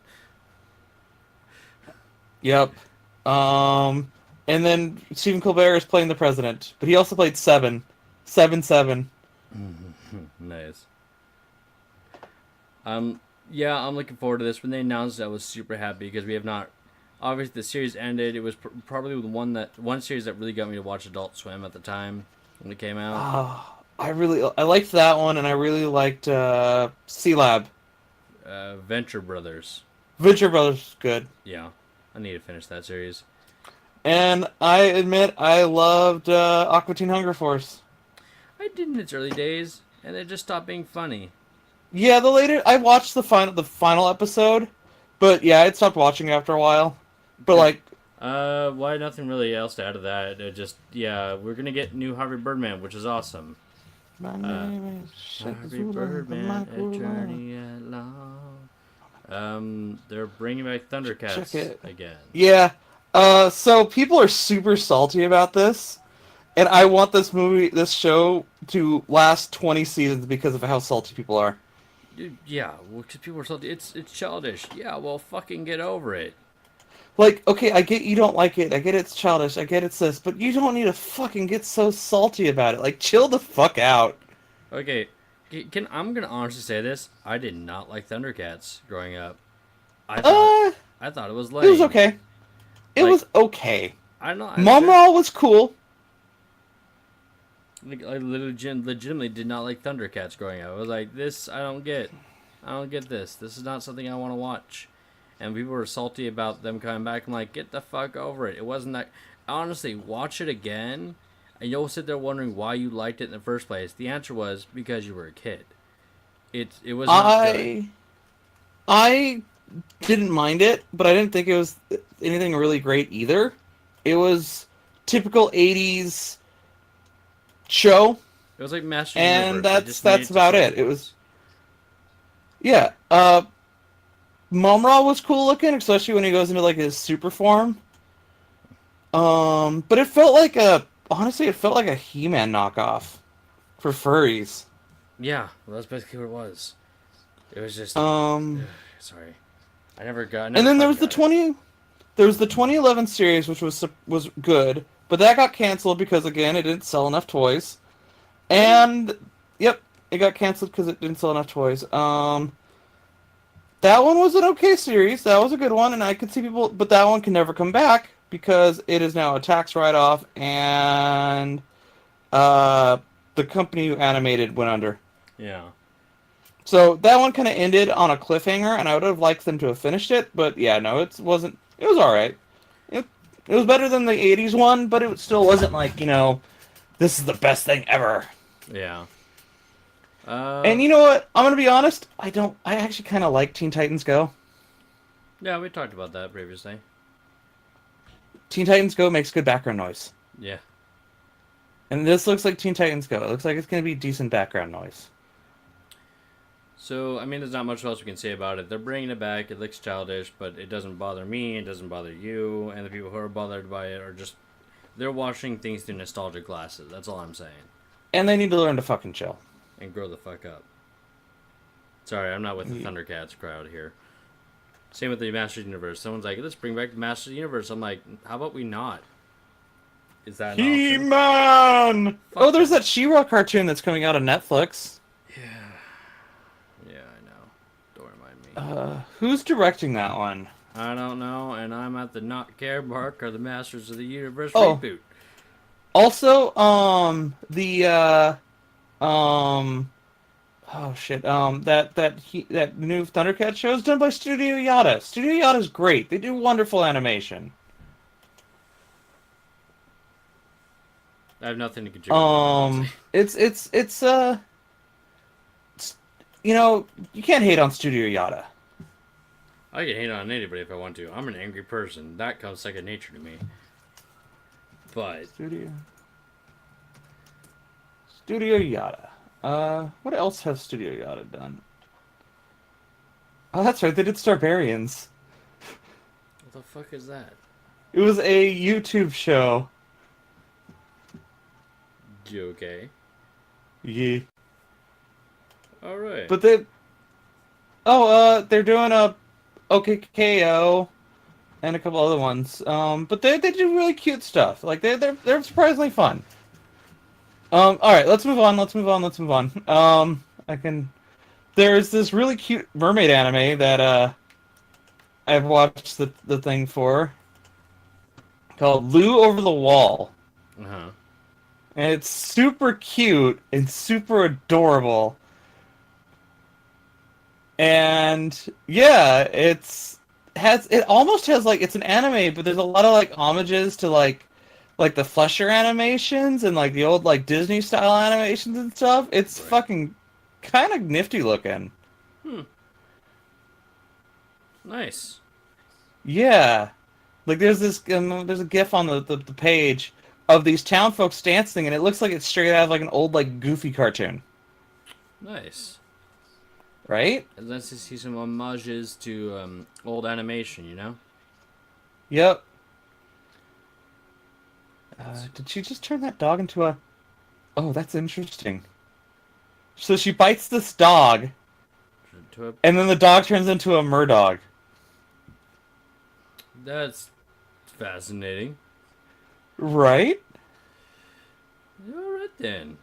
Yep. And then Stephen Colbert is playing the president, but he also played Seven. Seven. Nice. Yeah, I'm looking forward to this. When they announced it, I was super happy because we have not. Obviously, the series ended. It was probably the one series that really got me to watch Adult Swim at the time when it came out. I liked that one, and I really liked C Lab. Venture Brothers. Venture Brothers, good. Yeah, I need to finish that series. And I admit I loved Aqua Teen Hunger Force. I did in its early days, and it just stopped being funny. Yeah, the later I watched the final episode, but yeah, I stopped watching after a while. But like, Why nothing really else to add to that? Yeah, we're gonna get new Harvey Birdman, which is awesome. my name is Harvey Birdman, a journey along. They're bringing back Thundercats again. Yeah. So people are super salty about this, and I want this show to last 20 seasons because of how salty people are. Yeah, well, because people are salty. It's childish. Yeah, well, fucking get over it. Like, okay, I get you don't like it. I get it's childish. I get it's this, but you don't need to fucking get so salty about it. Like, chill the fuck out. Okay, I'm gonna honestly say this. I did not like Thundercats growing up. I thought it was lame. It was okay. It was okay. I don't know. Momra was cool. Like, I legitimately did not like Thundercats growing up. I was like, this I don't get. I don't get this. This is not something I want to watch. And people were salty about them coming back. I'm like, get the fuck over it. It wasn't that. Honestly, watch it again, and you'll sit there wondering why you liked it in the first place. The answer was because you were a kid. It was not good. I didn't mind it, but I didn't think it was anything really great either. It was typical 80s show. It was like Master And Universe. that's about it. It was yeah. Momra was cool looking, especially when he goes into like his super form. But it felt like honestly, it felt like a He-Man knockoff for furries. Yeah, well, that's basically what it was. It was just sorry. I never got. And then there was the 2011 series, which was good, but that got canceled because again, it didn't sell enough toys. And yep, it got canceled because it didn't sell enough toys. That one was an okay series. That was a good one, and I could see people, but that one can never come back because it is now a tax write-off, and the company who animated went under. Yeah. So that one kind of ended on a cliffhanger, and I would have liked them to have finished it, but yeah, no, it wasn't. It was all right. It was better than the '80s one, but it still wasn't like this is the best thing ever. Yeah. And you know what? I'm gonna be honest. I actually kind of like Teen Titans Go. Yeah, we talked about that previously. Teen Titans Go makes good background noise. Yeah. And this looks like Teen Titans Go. It looks like it's gonna be decent background noise. So, I mean, there's not much else we can say about it. They're bringing it back. It looks childish, but it doesn't bother me. It doesn't bother you. And the people who are bothered by it are just... They're watching things through nostalgic glasses. That's all I'm saying. And they need to learn to fucking chill. And grow the fuck up. Sorry, I'm not with the Thundercats crowd here. Same with the Masters Universe. Someone's like, let's bring back the Masters Universe. I'm like, how about we not? Is that an option? He-Man! Oh, there's that She-Ra cartoon that's coming out on Netflix. Yeah, I know. Don't remind me. Who's directing that one? I don't know, and I'm at the not care mark or the Masters of the Universe Oh. reboot. Also, that new Thundercat show is done by Studio Yada. Studio Yada's great. They do wonderful animation. I have nothing to contribute. You can't hate on Studio Yada. I can hate on anybody if I want to. I'm an angry person. That comes second nature to me. But Studio Yada. What else has Studio Yada done? Oh, that's right. They did Starbarians. what the fuck is that? It was a YouTube show. You okay? Yeah. All right. But they're doing a OKKO. and a couple other ones. But they do really cute stuff. Like they're surprisingly fun. All right, let's move on. Let's move on. Let's move on. I can. There's this really cute mermaid anime that I've watched the thing for called Lou Over the Wall. Uh-huh. And it's super cute and super adorable. And yeah, it almost has like it's an anime, but there's a lot of like homages to like the Flesher animations and like the old like Disney style animations and stuff. It's Right. fucking kind of nifty looking. Hmm. Nice. Yeah. Like there's a GIF on the page of these town folks dancing, and it looks like it's straight out of like an old like Goofy cartoon, Nice. right? And let's just see some homages to old animation, you know? Yep. Did she just turn that dog into a? Oh, that's interesting. So she bites this dog, To a... and then the dog turns into a murdog. That's fascinating. Right? Alright then.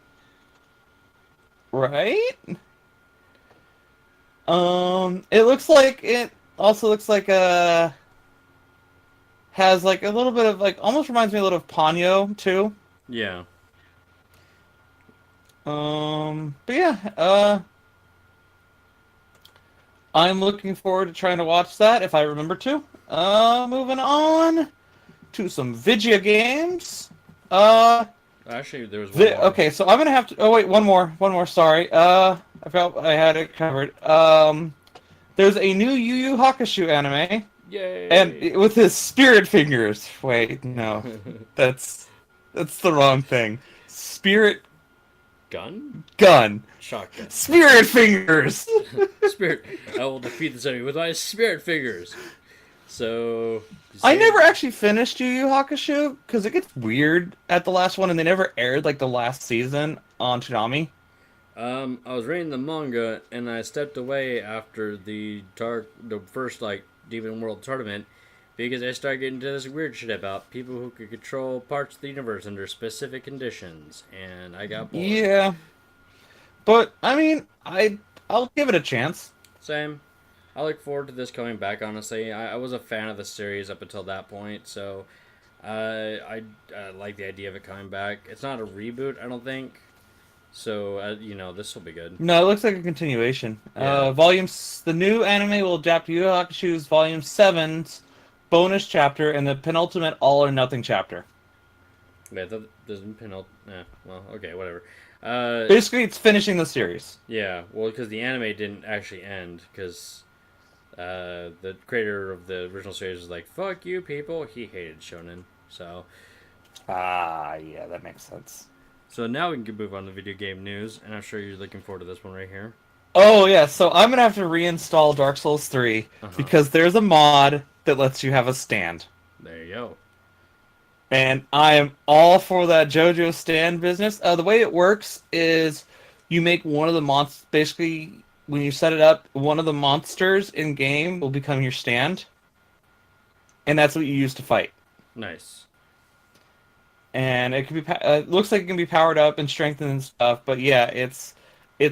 Right? It also looks like has like a little bit of like almost reminds me a little of Ponyo too. Yeah. But yeah, I'm looking forward to trying to watch that if I remember to. Moving on to some video games. Actually, there was one more. Okay, so I'm gonna have to. Oh wait, one more. Sorry. I felt I had it covered. There's a new Yu Yu Hakusho anime, Yay! and with his spirit fingers. Wait, no, that's the wrong thing. Spirit Gun? gun. Shotgun. Spirit fingers. Spirit. I will defeat this enemy with my spirit fingers. So. I never actually finished Yu Yu Hakusho because it gets weird at the last one, and they never aired like the last season on Toonami. I was reading the manga and I stepped away after the first like Demon World tournament because I started getting into this weird shit about people who could control parts of the universe under specific conditions, and I got bored. Yeah, but I mean, I'll give it a chance. Same. I look forward to this coming back. Honestly, I was a fan of the series up until that point, so I like the idea of it coming back. It's not a reboot, I don't think. So this will be good. No, it looks like a continuation. Yeah. The new anime will adapt Yu Yu Hakusho's Volume 7's bonus chapter and the penultimate All or Nothing chapter. Wait, that doesn't well, okay, whatever. Basically, it's finishing the series. Yeah, well, because the anime didn't actually end, because the creator of the original series was like, "Fuck you, people." He hated shonen, so. Ah, yeah, that makes sense. So now we can move on to video game news, and I'm sure you're looking forward to this one right here. Oh, yeah, so I'm going to have to reinstall Dark Souls 3 because there's a mod that lets you have a stand. There you go. And I am all for that JoJo stand business. The way it works is you make one of the monsters, basically, when you set it up, one of the monsters in-game will become your stand. And that's what you use to fight. Nice. And it can be it looks like it can be powered up and strengthened and stuff, but yeah, it's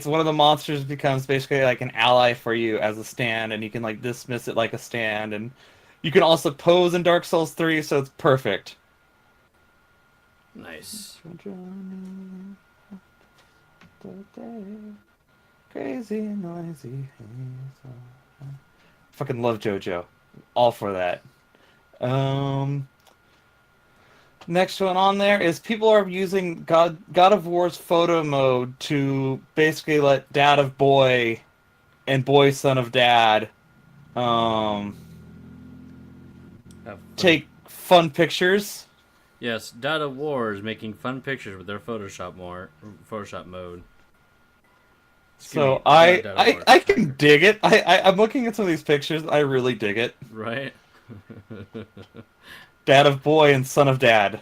one of the monsters becomes basically like an ally for you as a stand, and you can like dismiss it like a stand, and you can also pose in Dark Souls 3, so it's perfect. Nice. Crazy noisy. Fucking love JoJo. All for that. Next one on there is people are using God of War's photo mode to basically let Dad of Boy and Boy Son of Dad take fun pictures. Yes, Dad of War is making fun pictures with their Photoshop mode. So I can dig it. I'm looking at some of these pictures. I really dig it. Right? Dad of Boy and Son of Dad.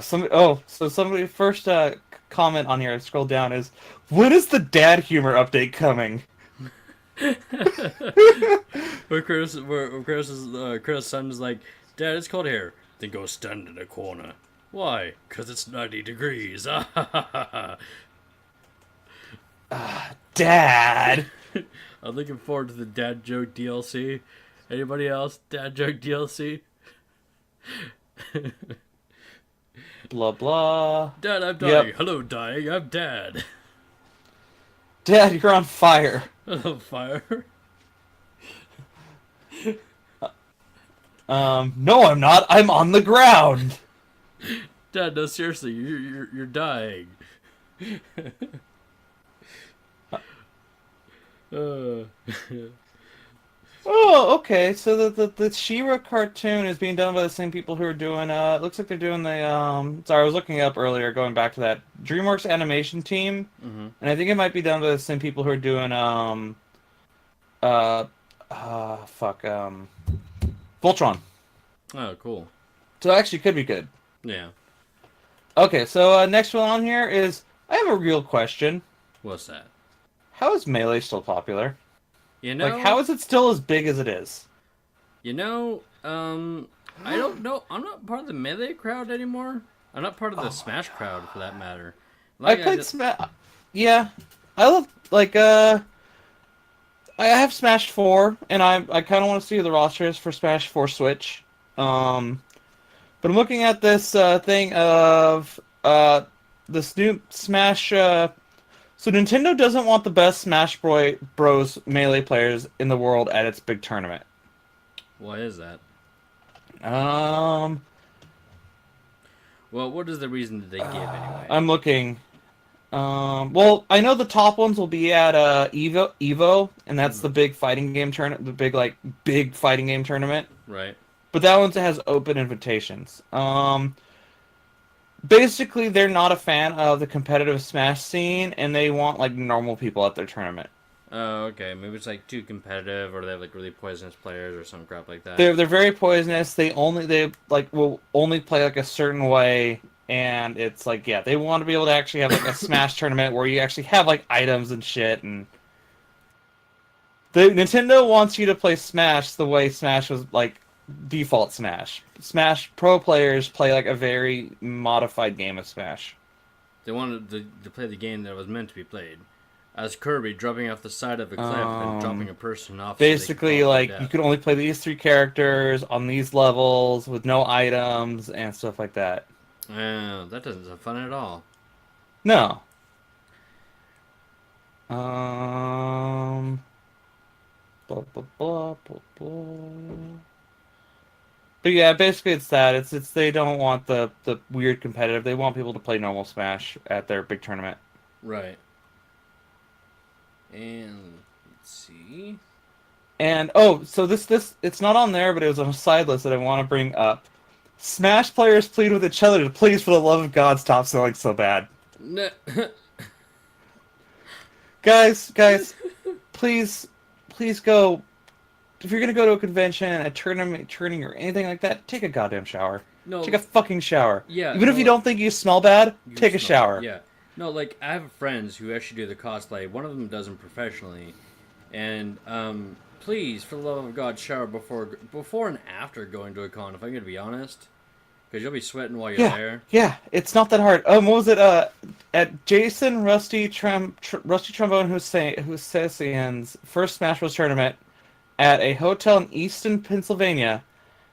So somebody first comment on here, I scroll down, is when is the dad humor update coming? Chris' son is like, Dad, it's cold here. Then go stand in a corner. Why? 'Cause it's 90 degrees. Dad. I'm looking forward to the dad joke DLC. Anybody else? Dad joke DLC? Blah blah. Dad, I'm dying. Yep. Hello, dying. I'm Dad. Dad, you're on fire. Fire. No, I'm not. I'm on the ground. Dad, no, seriously, you're dying. uh, Oh, okay. So the She-Ra cartoon is being done by the same people who are doing. It looks like they're doing the. Sorry, I was looking up earlier, going back to that DreamWorks animation team, mm-hmm. and I think it might be done by the same people who are doing. Fuck. Voltron. Oh, cool. So it actually could be good. Yeah. Okay, so next one on here is. I have a real question. What's that? How is Melee still popular? You know, Like, how is it still as big as it is? You know, I don't know. I'm not part of the Melee crowd anymore. I'm not part of the Smash crowd, for that matter. Like, I played Smash. Yeah, I love I have Smash 4, and I kind of want to see the rosters for Smash 4 Switch. But I'm looking at this thing of this new Smash. So Nintendo doesn't want the best Smash Bros. Melee players in the world at its big tournament. Why is that? Um, Well, what is the reason that they give anyway? I'm looking. Well, I know the top ones will be at Evo, and that's the big fighting game tournament, the big fighting game tournament. Right. But that one has open invitations. Basically, they're not a fan of the competitive Smash scene, and they want like normal people at their tournament. Oh, okay. Maybe it's like too competitive, or they have like really poisonous players, or some crap like that. They're very poisonous. They will only play like a certain way, and it's like they want to be able to actually have like a Smash tournament where you actually have like items and shit. And Nintendo wants you to play Smash the way Smash was like default Smash. Smash Pro players play like a very modified game of Smash. They wanted to play the game that was meant to be played. As Kirby dropping off the side of a cliff and dropping a person off. Basically, like, you could only play these 3 characters on these levels with no items and stuff like that. That doesn't sound fun at all. No. Blah, blah, blah, blah, blah. But yeah, basically it's that. It's they don't want the weird competitive. They want people to play normal Smash at their big tournament. Right. And let's see. And so this it's not on there, but it was on a side list that I want to bring up. Smash players plead with each other to please, for the love of God, stop selling so bad. No. guys, please go. If you're gonna go to a convention, a tournament, or anything like that, take a goddamn shower. No. Take a fucking shower. Yeah. Even if you don't think you smell bad, take a shower. Yeah. No, like, I have friends who actually do the cosplay. One of them does them professionally. And, please, for the love of God, shower before and after going to a con, if I'm going to be honest. Because you'll be sweating while you're there. Yeah, it's not that hard. What was it, at Jason Rusty Trombone Husseinian's first Smash Bros. Tournament at a hotel in Easton, Pennsylvania,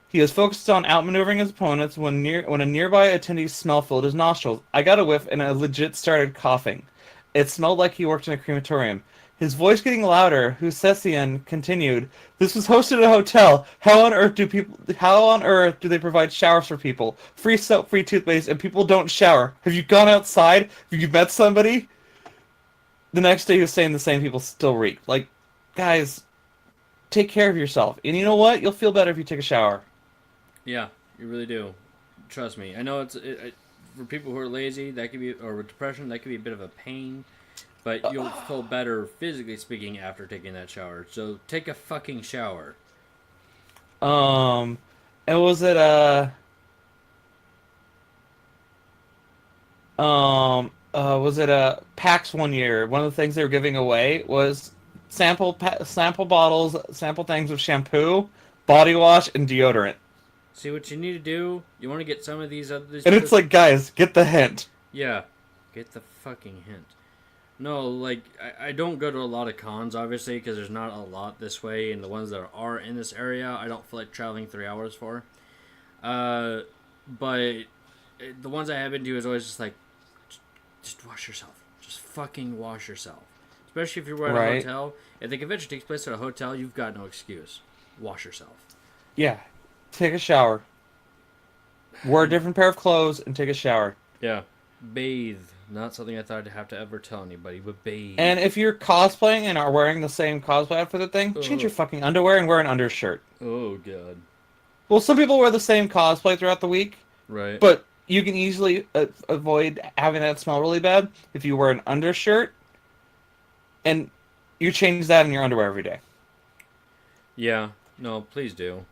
he was focused on outmaneuvering his opponents when a nearby attendee's smell filled his nostrils. I got a whiff and I legit started coughing. It smelled like he worked in a crematorium. His voice getting louder, Husseinian continued, "This was hosted at a hotel. How on earth do they provide showers for people? Free soap, free toothpaste, and people don't shower. Have you gone outside? Have you met somebody?" The next day he was saying the same people still reek. Like, guys, take care of yourself. And you know what? You'll feel better if you take a shower. Yeah, you really do. Trust me. I know it's for people who are lazy, that could be, or with depression, that could be a bit of a pain. But you'll feel better, physically speaking, after taking that shower. So take a fucking shower. And was it PAX one year? One of the things they were giving away was sample bottles, sample things of shampoo, body wash, and deodorant. See what you need to do. You want to get some of these other. And it's like, guys, get the hint. Yeah, get the fucking hint. No, like I don't go to a lot of cons, obviously, because there's not a lot this way, and the ones that are in this area, I don't feel like traveling 3 hours for. But the ones I have been to is always just like, just wash yourself. Just fucking wash yourself. Especially if you're at a hotel. If the convention takes place at a hotel, you've got no excuse. Wash yourself. Yeah. Take a shower. Wear a different pair of clothes and take a shower. Yeah. Bathe. Not something I thought I'd have to ever tell anybody, but bathe. And if you're cosplaying and are wearing the same cosplay outfit the thing, change your fucking underwear and wear an undershirt. Oh, God. Well, some people wear the same cosplay throughout the week. Right. But you can easily avoid having that smell really bad if you wear an undershirt and you change that in your underwear every day. Yeah. No, please do.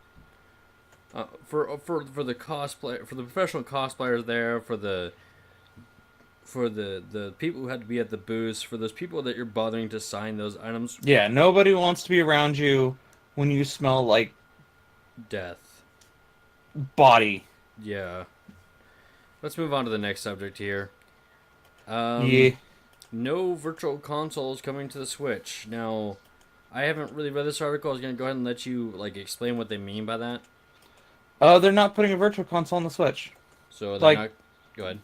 For the cosplay, for the professional cosplayers there, for the people who had to be at the booths, for those people that you're bothering to sign those items. Yeah, nobody wants to be around you when you smell like death. Body. Yeah. Let's move on to the next subject here. Yeah. No virtual consoles coming to the Switch. Now, I haven't really read this article. I was going to go ahead and let you explain what they mean by that. They're not putting a virtual console on the Switch. So they're not. Go ahead.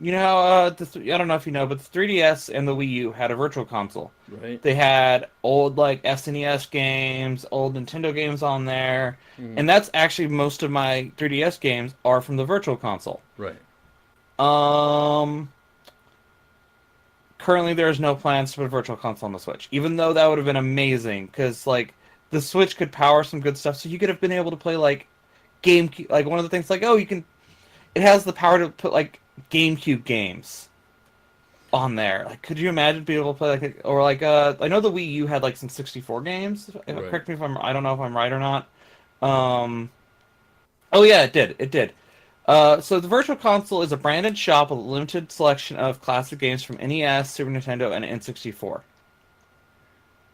You know how I don't know if you know, but the 3DS and the Wii U had a virtual console. Right. They had old SNES games, old Nintendo games on there, and that's actually most of my 3DS games are from the virtual console. Right. Currently, there is no plans to put a virtual console on the Switch, even though that would have been amazing because the Switch could power some good stuff, so you could have been able to play GameCube. One of the things it has the power to put GameCube games on there. Could you imagine being able to play I know the Wii U had some 64 games. Right. Correct me if I don't know if I'm right or not. Oh yeah, it did. So the Virtual Console is a branded shop with a limited selection of classic games from NES, Super Nintendo, and N64.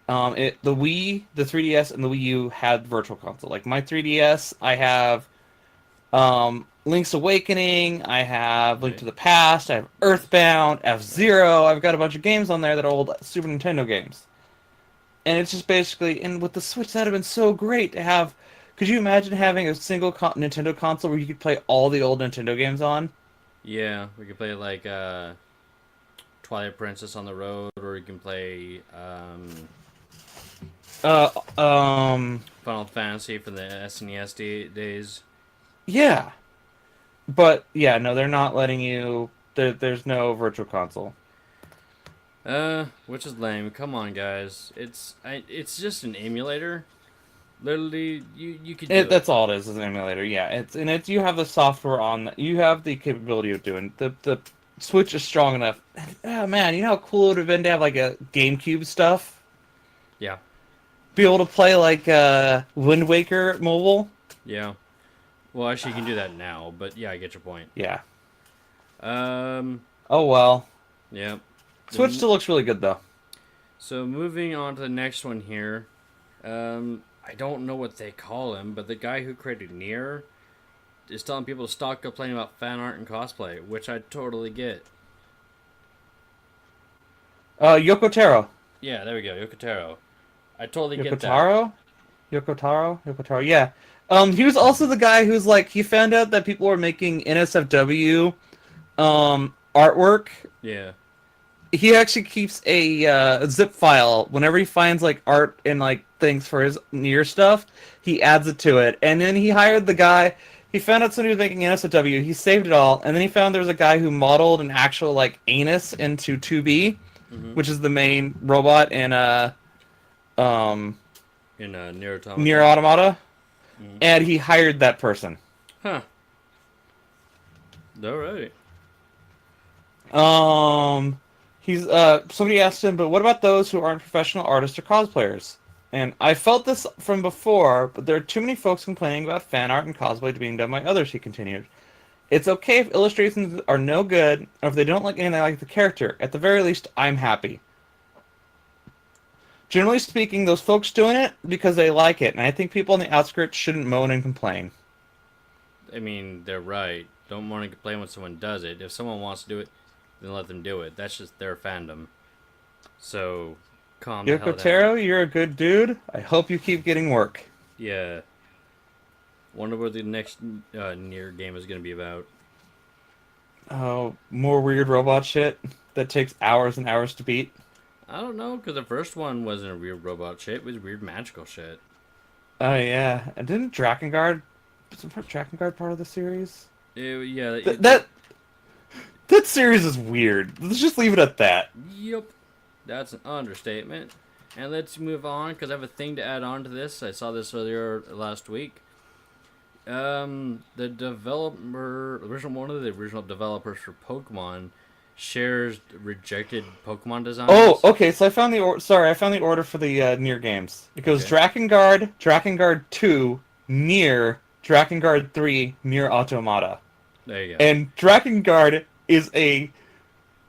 The Wii, the 3DS, and the Wii U had Virtual Console. My 3DS, I have Link's Awakening, I have Link to the Past, I have Earthbound, F-Zero, I've got a bunch of games on there that are old Super Nintendo games. And it's just basically, and with the Switch, that would have been so great to have. Could you imagine having a single Nintendo console where you could play all the old Nintendo games on? Yeah, we could play Twilight Princess on the road, or you can play Final Fantasy for the SNES days. Yeah. But, yeah, no, they're not letting you. There's no virtual console. Which is lame. Come on, guys. It's just an emulator. Literally, you could do it. That's all it is an emulator, yeah. You have the software on. You have the capability of doing. The Switch is strong enough. Oh, man, you know how cool it would have been to have, a GameCube stuff? Yeah. Be able to play, Wind Waker mobile? Yeah. Well, actually, you can do that now, but yeah, I get your point. Yeah. Oh well. Yeah. Switch still looks really good, though. So, moving on to the next one here. I don't know what they call him, but the guy who created Nier is telling people to stop complaining about fan art and cosplay, which I totally get. Yoko Taro. Yeah, there we go, Yoko Taro. I totally get that. Yoko Taro, yeah. He was also the guy who's he found out that people were making NSFW artwork. Yeah. He actually keeps a zip file whenever he finds art and things for his Nier stuff. He adds it to it, and then he hired the guy. He found out somebody was making NSFW. He saved it all, and then he found there was a guy who modeled an actual anus into 2B, which is the main robot in Nier Automata. Nier Automata. And he hired that person. Huh. All right. He's somebody asked him, but what about those who aren't professional artists or cosplayers? And I felt this from before, but there are too many folks complaining about fan art and cosplay being done by others, he continued. It's okay if illustrations are no good, or if they don't like anything like the character. At the very least, I'm happy. Generally speaking, those folks doing it because they like it, and I think people on the outskirts shouldn't moan and complain. I mean, they're right. Don't want to complain when someone does it. If someone wants to do it, then let them do it. That's just their fandom. So, calm the hell down. Yokotaro, you're a good dude. I hope you keep getting work. Yeah. Wonder what the next near game is going to be about. Oh, more weird robot shit that takes hours and hours to beat. I don't know, because the first one wasn't a weird robot shit. It was weird magical shit. Oh yeah, and didn't isn't Drakengard part of the series? Yeah. That series is weird. Let's just leave it at that. Yep. That's an understatement. And let's move on, because I have a thing to add on to this. I saw this earlier last week. The developer, one of the original developers for Pokemon, shares rejected Pokemon designs. Oh, okay. So I found I found the order for the Nier games. It goes Okay. Drakengard, Drakengard 2, Nier, Drakengard 3, Nier Automata. There you go. And Drakengard is a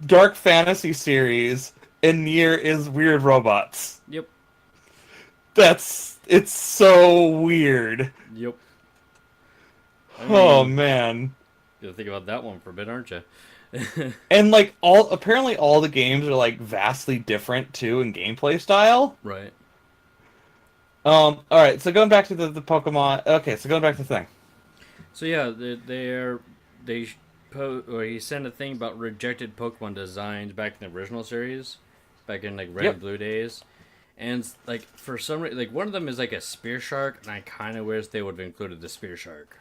dark fantasy series, and Nier is weird robots. Yep. It's so weird. Yep. Oh man. You'll think about that one for a bit, aren't you? And like apparently all the games are like vastly different too in gameplay style. Right. All right, so going back to the Pokemon. Okay, so going back to the thing. So yeah, he sent a thing about rejected Pokemon designs back in the original series, back in like Red and Blue days, and like for some reason, like one of them is like a spear shark, and I kind of wish they would have included the spear shark.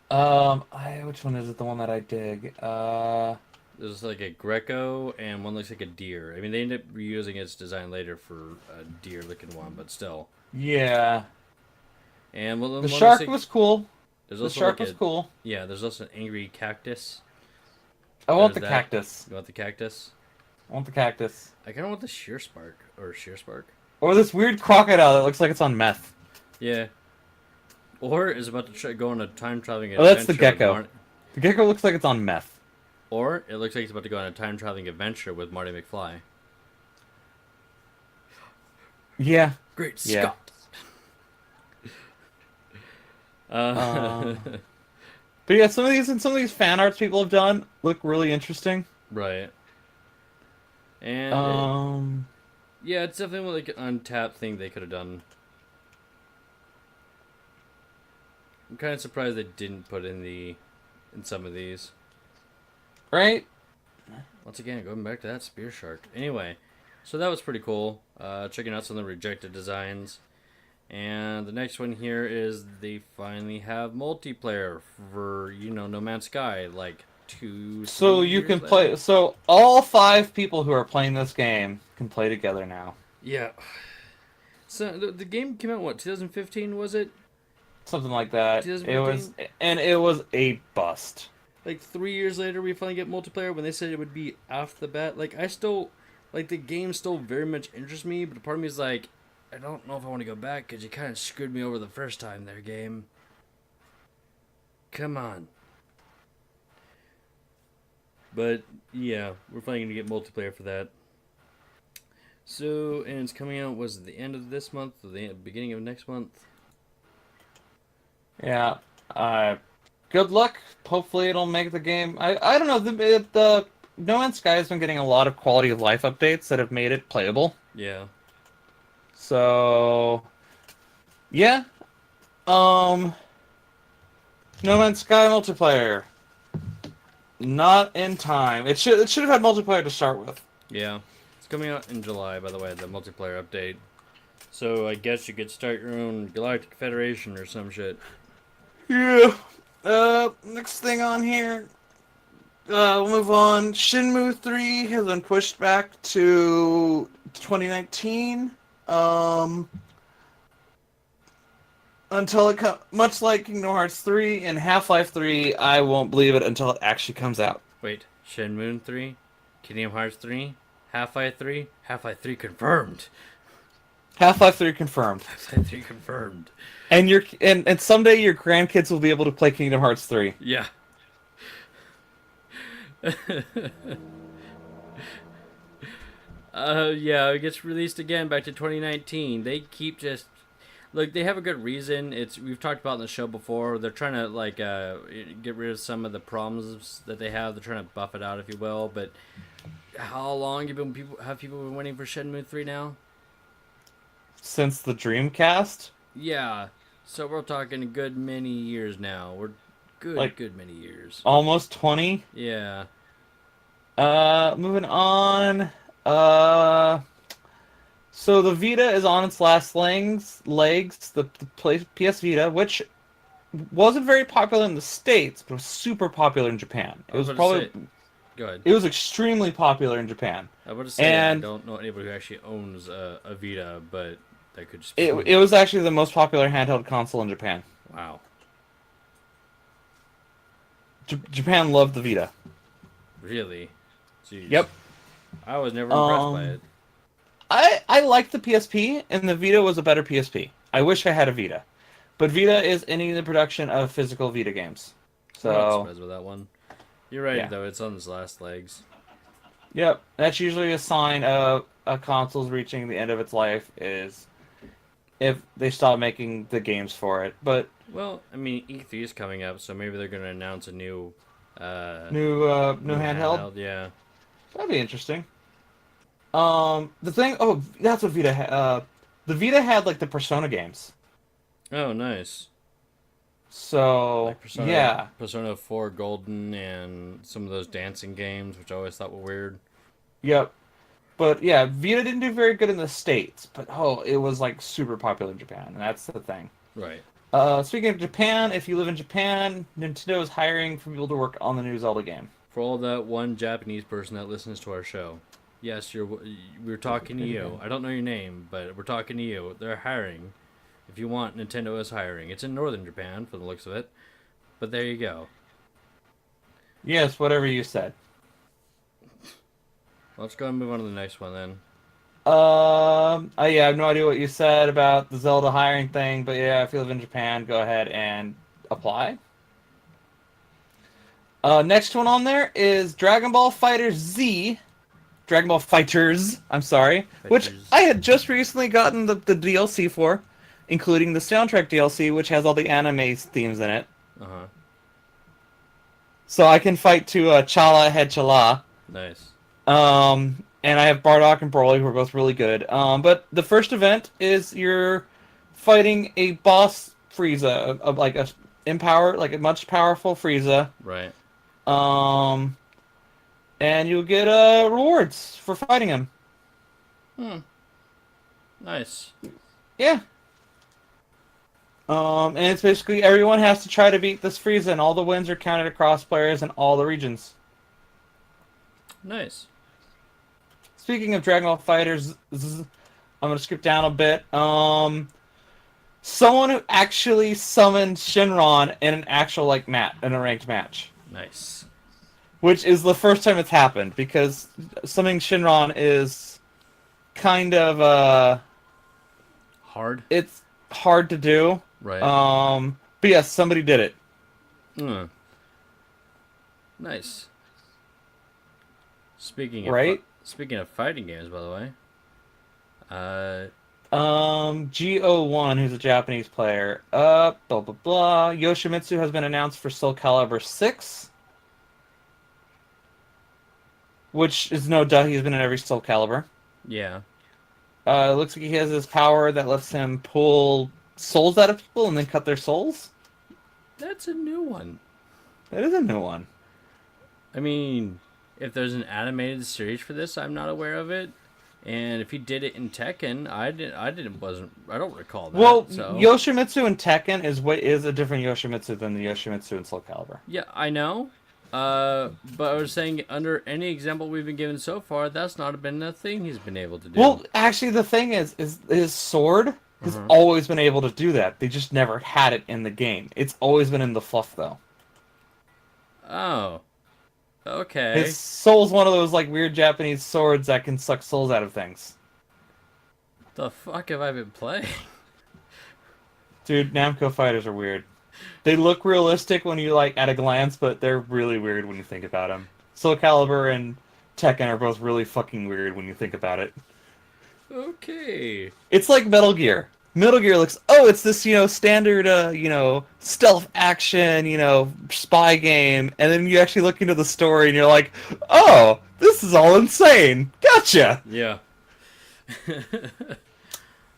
Which one is it? The one that I dig. There's like a Greco, and one looks like a deer. I mean, they end up reusing its design later for a deer-looking one, but still. Yeah. And well, The shark was cool. There's The also shark like was cool. Yeah, there's also an angry cactus. I want the There's cactus. You want the cactus? I want the cactus. I kind of want the sheer spark. Or this weird crocodile that looks like it's on meth. Yeah. Or is about to go on a time traveling adventure. Oh, that's the gecko. The gecko looks like it's on meth. Or it looks like he's about to go on a time traveling adventure with Marty McFly. Yeah. Great yeah. Scott. But yeah, some of these fan arts people have done look really interesting. Right. And yeah, it's definitely like an untapped thing they could have done. I'm kind of surprised they didn't put in some of these. Right? Once again, going back to that spear shark. Anyway, so that was pretty cool. Checking out some of the rejected designs. And the next one here is they finally have multiplayer for, No Man's Sky, like 2 So you can play. So all 5 people who are playing this game can play together now. Yeah. So the game came out, what, 2015 was it? Something like that. 2015? It was a bust. Like 3 years later, we finally get multiplayer when they said it would be off the bat. Like, I still, like, the game still very much interests me, but part of me is like, I don't know if I want to go back because you kind of screwed me over the first time there, game. Come on. But, yeah, we're finally going to get multiplayer for that. So, and it's coming out, was it the end of this month or the beginning of next month? Yeah. Good luck. Hopefully it'll make the game. I don't know. The No Man's Sky has been getting a lot of quality of life updates that have made it playable. Yeah. So, yeah. No Man's Sky multiplayer. Not in time. It should have had multiplayer to start with. Yeah. It's coming out in July, by the way, the multiplayer update. So I guess you could start your own Galactic Federation or some shit. Yeah. Next thing on here. We'll move on. Shenmue 3 has been pushed back to 2019. Until it comes, much like Kingdom Hearts 3 and Half-Life 3, I won't believe it until it actually comes out. Wait, Shenmue 3, Kingdom Hearts 3, Half-Life 3, Half-Life 3 confirmed. Half-Life 3 confirmed. Half-Life 3 confirmed. And and someday your grandkids will be able to play Kingdom Hearts 3. Yeah. Yeah, it gets released again back to 2019. They keep just look. They have a good reason. It's we've talked about in the show before. They're trying to like get rid of some of the problems that they have. They're trying to buff it out, if you will. But how long have people been waiting for Shenmue 3 now? Since the Dreamcast, Yeah, so we're talking a good many years now. We're like good many years. almost 20. Yeah. Moving on. Uh, so the Vita is on its last legs. The PS Vita, which wasn't very popular in the States, but was super popular in Japan. I was about to say, go ahead. It was extremely popular in Japan. I was about to say And I don't know anybody who actually owns a Vita, but that could just it was actually the most popular handheld console in Japan. Wow. Japan loved the Vita. Really? Jeez. Yep. I was never impressed by it. I liked the PSP, and the Vita was a better PSP. I wish I had a Vita. But Vita is ending the production of physical Vita games. So, I'm not surprised with that one. You're right, yeah. though. It's on its last legs. Yep. That's usually a sign of a console's reaching the end of its life, is if they stop making the games for it. But Well, I mean, E3 is coming up, so maybe they're going to announce a new new handheld? Yeah. That'd be interesting. The thing... Oh, that's what Vita had. The Vita had, like, the Persona games. Oh, nice. So, Like yeah. Persona 4 Golden and some of those dancing games, which I always thought were weird. Yep. But, yeah, Vita didn't do very good in the States. But, oh, it was, like, super popular in Japan. And that's the thing. Right. Speaking of Japan, if you live in Japan, Nintendo is hiring for people to work on the new Zelda game. For all that one Japanese person that listens to our show. Yes, we're talking to you. I don't know your name, but we're talking to you. They're hiring. If you want, Nintendo is hiring. It's in northern Japan, from the looks of it. But there you go. Yes, whatever you said. Let's go and move on to the next one, then. Yeah, I have no idea what you said about the Zelda hiring thing, but yeah, if you live in Japan, go ahead and apply. Next one on there is Dragon Ball Z. Dragon Ball Fighters, I'm sorry. Which I had just recently gotten the DLC for, including the soundtrack DLC, which has all the anime themes in it. Uh-huh. So I can fight to Chala Head Chala. Nice. And I have Bardock and Broly, who are both really good. But the first event is you're fighting a boss Frieza, like a much powerful Frieza. Right. And you'll get rewards for fighting him. Nice. Yeah. And it's basically everyone has to try to beat this Frieza, and all the wins are counted across players in all the regions. Nice. Speaking of Dragon Ball Fighters, I'm gonna skip down a bit. Someone who actually summoned Shenron in an actual in a ranked match. Nice. Which is the first time it's happened, because summoning Shenron is kind of hard. It's hard to do. Right. But yes, somebody did it. Nice. Speaking of fighting games, by the way. Go1, who's a Japanese player. Blah blah blah. Yoshimitsu has been announced for Soul Calibur 6. Which is no doubt he's been in every Soul Calibur. Yeah. It looks like he has this power that lets him pull souls out of people and then cut their souls. That's a new one. That is a new one. I mean, if there's an animated series for this, I'm not aware of it. And if he did it in Tekken, I don't recall that. Well, so. Yoshimitsu in Tekken is a different Yoshimitsu than the Yoshimitsu in Soul Calibur. Yeah, I know. But I was saying, under any example we've been given so far, that's not been a thing he's been able to do. Well, actually, the thing is his sword has always been able to do that. They just never had it in the game. It's always been in the fluff, though. Oh. Okay. His soul's one of those, weird Japanese swords that can suck souls out of things. The fuck have I been playing? Dude, Namco fighters are weird. They look realistic when you, at a glance, but they're really weird when you think about them. Soul Calibur and Tekken are both really fucking weird when you think about it. Okay. It's like Metal Gear. Metal Gear looks, oh, it's this, standard, stealth action, spy game, and then you actually look into the story and you're like, oh, this is all insane. Gotcha. Yeah.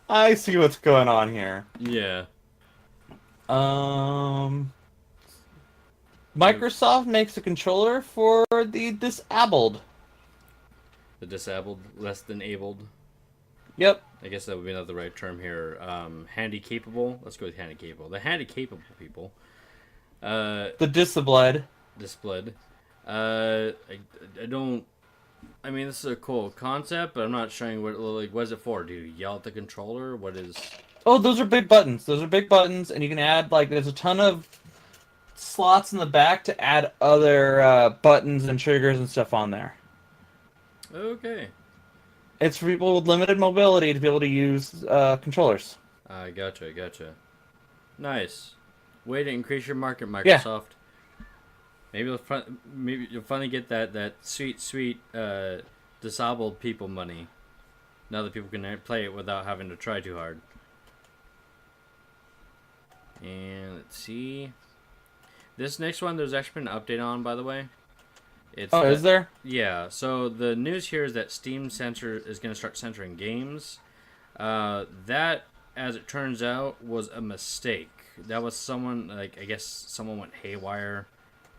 I see what's going on here. Yeah. Microsoft makes a controller for the disabled. The disabled, less than abled. Yep. I guess that would be not the right term here. Handy capable. Let's go with handy capable. The handy capable people. The disabled. Displayed. I don't. I mean, this is a cool concept, but I'm not showing what is it for? Do you yell at the controller? What is? Oh, those are big buttons. Those are big buttons, and you can add there's a ton of slots in the back to add other buttons and triggers and stuff on there. Okay. It's for people with limited mobility to be able to use controllers. Gotcha. Nice. Way to increase your market, Microsoft. Yeah. Maybe you'll finally get that sweet disabled people money. Now that people can play it without having to try too hard. And let's see. This next one, there's actually been an update on, by the way. Is there? Yeah. So the news here is that Steam is going to start censoring games. That, as it turns out, was a mistake. That was someone I guess someone went haywire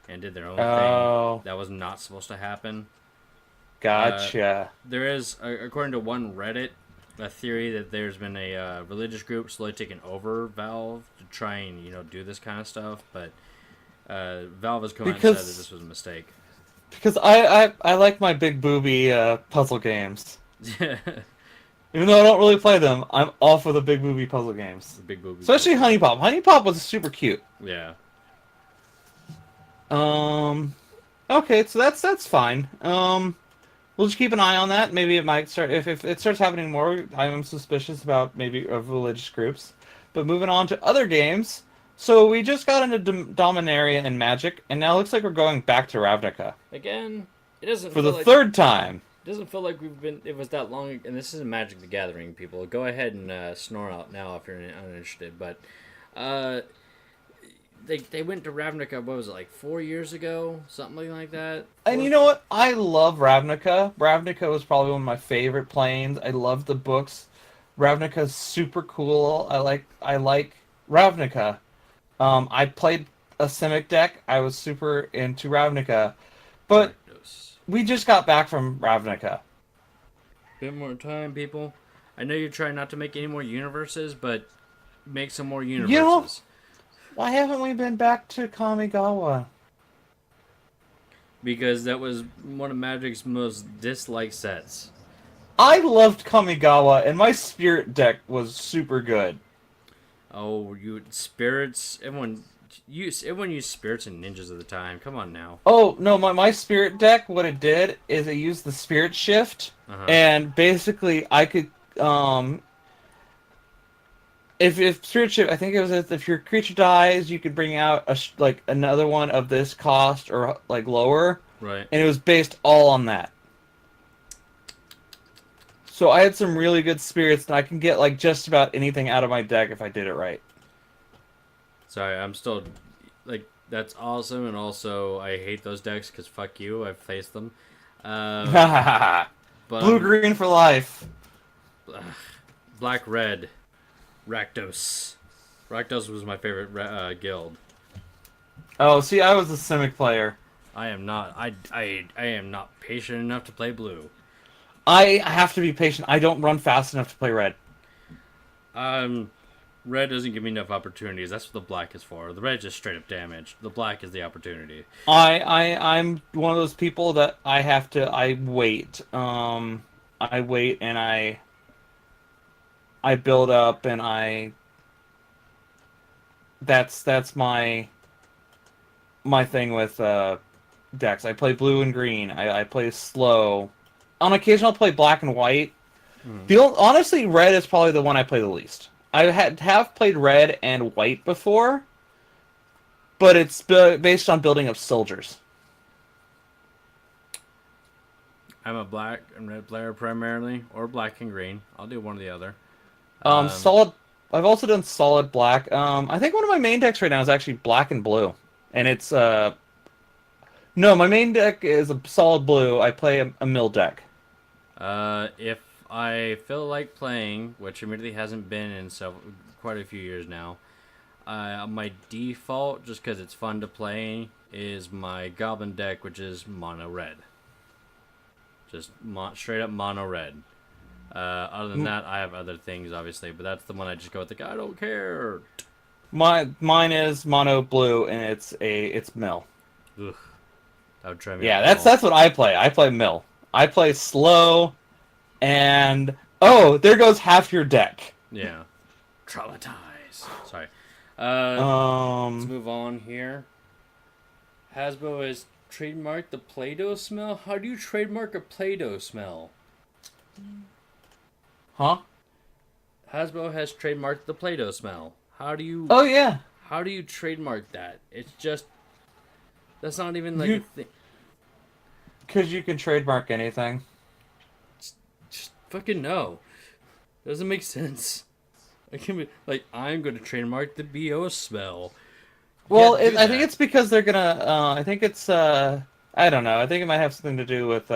and did their own thing. That was not supposed to happen. Gotcha. There is, according to one Reddit, a theory that there's been a religious group slowly taking over Valve to try and do this kind of stuff, but Valve has come out and said that this was a mistake. Because I like my big booby puzzle games. Even though I don't really play them, I'm all for the big booby puzzle games. The big booby. Especially Honey Pop. Honey Pop was super cute. Yeah. Okay, so that's fine. We'll just keep an eye on that. Maybe it might start if it starts happening more. I am suspicious about maybe of religious groups. But moving on to other games. So we just got into Dominaria and Magic, and now it looks like we're going back to Ravnica. Again, it doesn't for the third time. It doesn't feel like it was that long, and this isn't Magic the Gathering, people. Go ahead and snore out now if you're uninterested, but they went to Ravnica, what was it, like 4 years ago? Something like that? And you know what? I love Ravnica. Ravnica was probably one of my favorite planes. I love the books. Ravnica's super cool. I like Ravnica. I played a Simic deck. I was super into Ravnica. But we just got back from Ravnica. Bit more time, people. I know you're trying not to make any more universes, but make some more universes. Why haven't we been back to Kamigawa? Because that was one of Magic's most disliked sets. I loved Kamigawa, and my Spirit deck was super good. Oh, you spirits! Everyone used spirits and ninjas at the time. Come on now. Oh no, my Spirit deck. What it did is it used the Spirit Shift, and basically I could if Spirit Shift, I think it was if your creature dies, you could bring out another one of this cost or lower. Right. And it was based all on that. So I had some really good spirits, and I can get just about anything out of my deck if I did it right. Sorry, I'm still that's awesome, and also I hate those decks because fuck you, I've faced them. But blue green for life. Black red, Rakdos. Rakdos was my favorite guild. Oh, see, I was a Simic player. I am not. I am not patient enough to play blue. I have to be patient. I don't run fast enough to play red. Red doesn't give me enough opportunities. That's what the black is for. The red is just straight up damage. The black is the opportunity. I'm one of those people that I wait. I wait and I build up and that's my thing with decks. I play blue and green. I play slow. On occasion, I'll play black and white. Honestly, red is probably the one I play the least. I have played red and white before, but it's based on building up soldiers. I'm a black and red player primarily, or black and green. I'll do one or the other. Solid. I've also done solid black. I think one of my main decks right now is actually black and blue, and it's no, my main deck is a solid blue. I play a mill deck. If I feel like playing, which admittedly hasn't been in quite a few years now, my default, just because it's fun to play, is my goblin deck, which is mono red. Just straight up mono red. Other than that, I have other things, obviously, but that's the one I just go with. I don't care. Mine is mono blue, and it's mill. Ugh, that would try me. Yeah, that's what I play. I play mill. I play slow, and oh, there goes half your deck. Yeah, traumatize. Sorry. Let's move on here. Hasbro has trademarked the Play-Doh smell. How do you trademark a Play-Doh smell? Huh? Hasbro has trademarked the Play-Doh smell. How do you? Oh yeah. How do you trademark that? It's just that's not even like a thing. Because you can trademark anything. Just fucking no. Doesn't make sense. I can be like I'm going to trademark the BO smell. Well, I think it's because they're gonna. I think it's. I don't know. I think it might have something to do with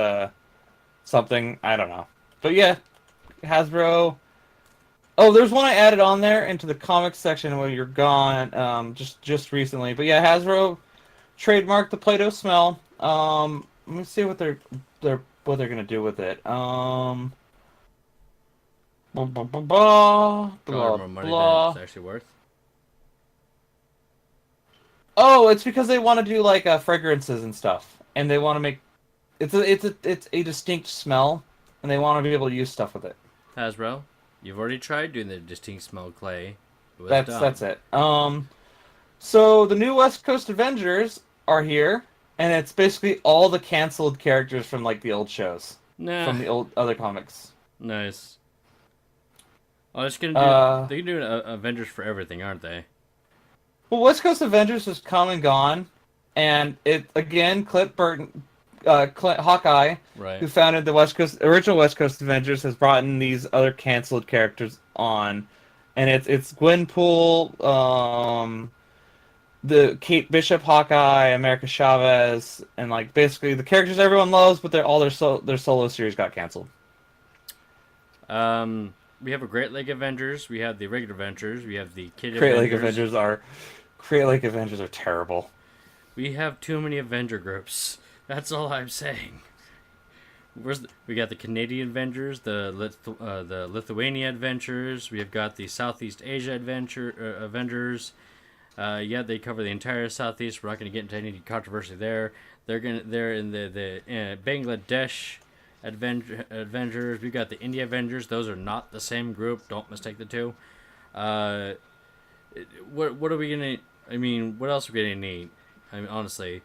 something. I don't know. But yeah, Hasbro. Oh, there's one I added on there into the comics section when you're gone. Just recently. But yeah, Hasbro trademarked the Play-Doh smell. Let me see what they're gonna do with it. Blah blah blah blah blah more money blah. than it's actually worth. Oh, it's because they want to do like fragrances and stuff, and they want to make it's a distinct smell, and they want to be able to use stuff with it. Hasbro, you've already tried doing the distinct smell clay. That's it. So the new West Coast Avengers are here, and it's basically all the canceled characters from like the old shows, from the old other comics. Nice. Oh, it's gonna do. They're doing Avengers for everything, aren't they? Well, West Coast Avengers has come and gone, and it again, Clint Hawkeye, right, who founded the original West Coast Avengers, has brought in these other canceled characters on, and it's Gwenpool, the Kate Bishop Hawkeye, America Chavez, and like basically the characters everyone loves, but their solo series got canceled. We have a Great Lake Avengers. We have the regular Avengers. We have the Kid Great Avengers. Great Lake Avengers are terrible. We have too many Avenger groups. That's all I'm saying. We got the Canadian Avengers, the Lithuania Adventures. We have got the Southeast Asia Avengers. Yeah, they cover the entire Southeast. We're not going to get into any controversy there. They're in the Bangladesh Avengers. We got the India Avengers. Those are not the same group. Don't mistake the two. What are we gonna? I mean, what else are we gonna need? I mean, honestly.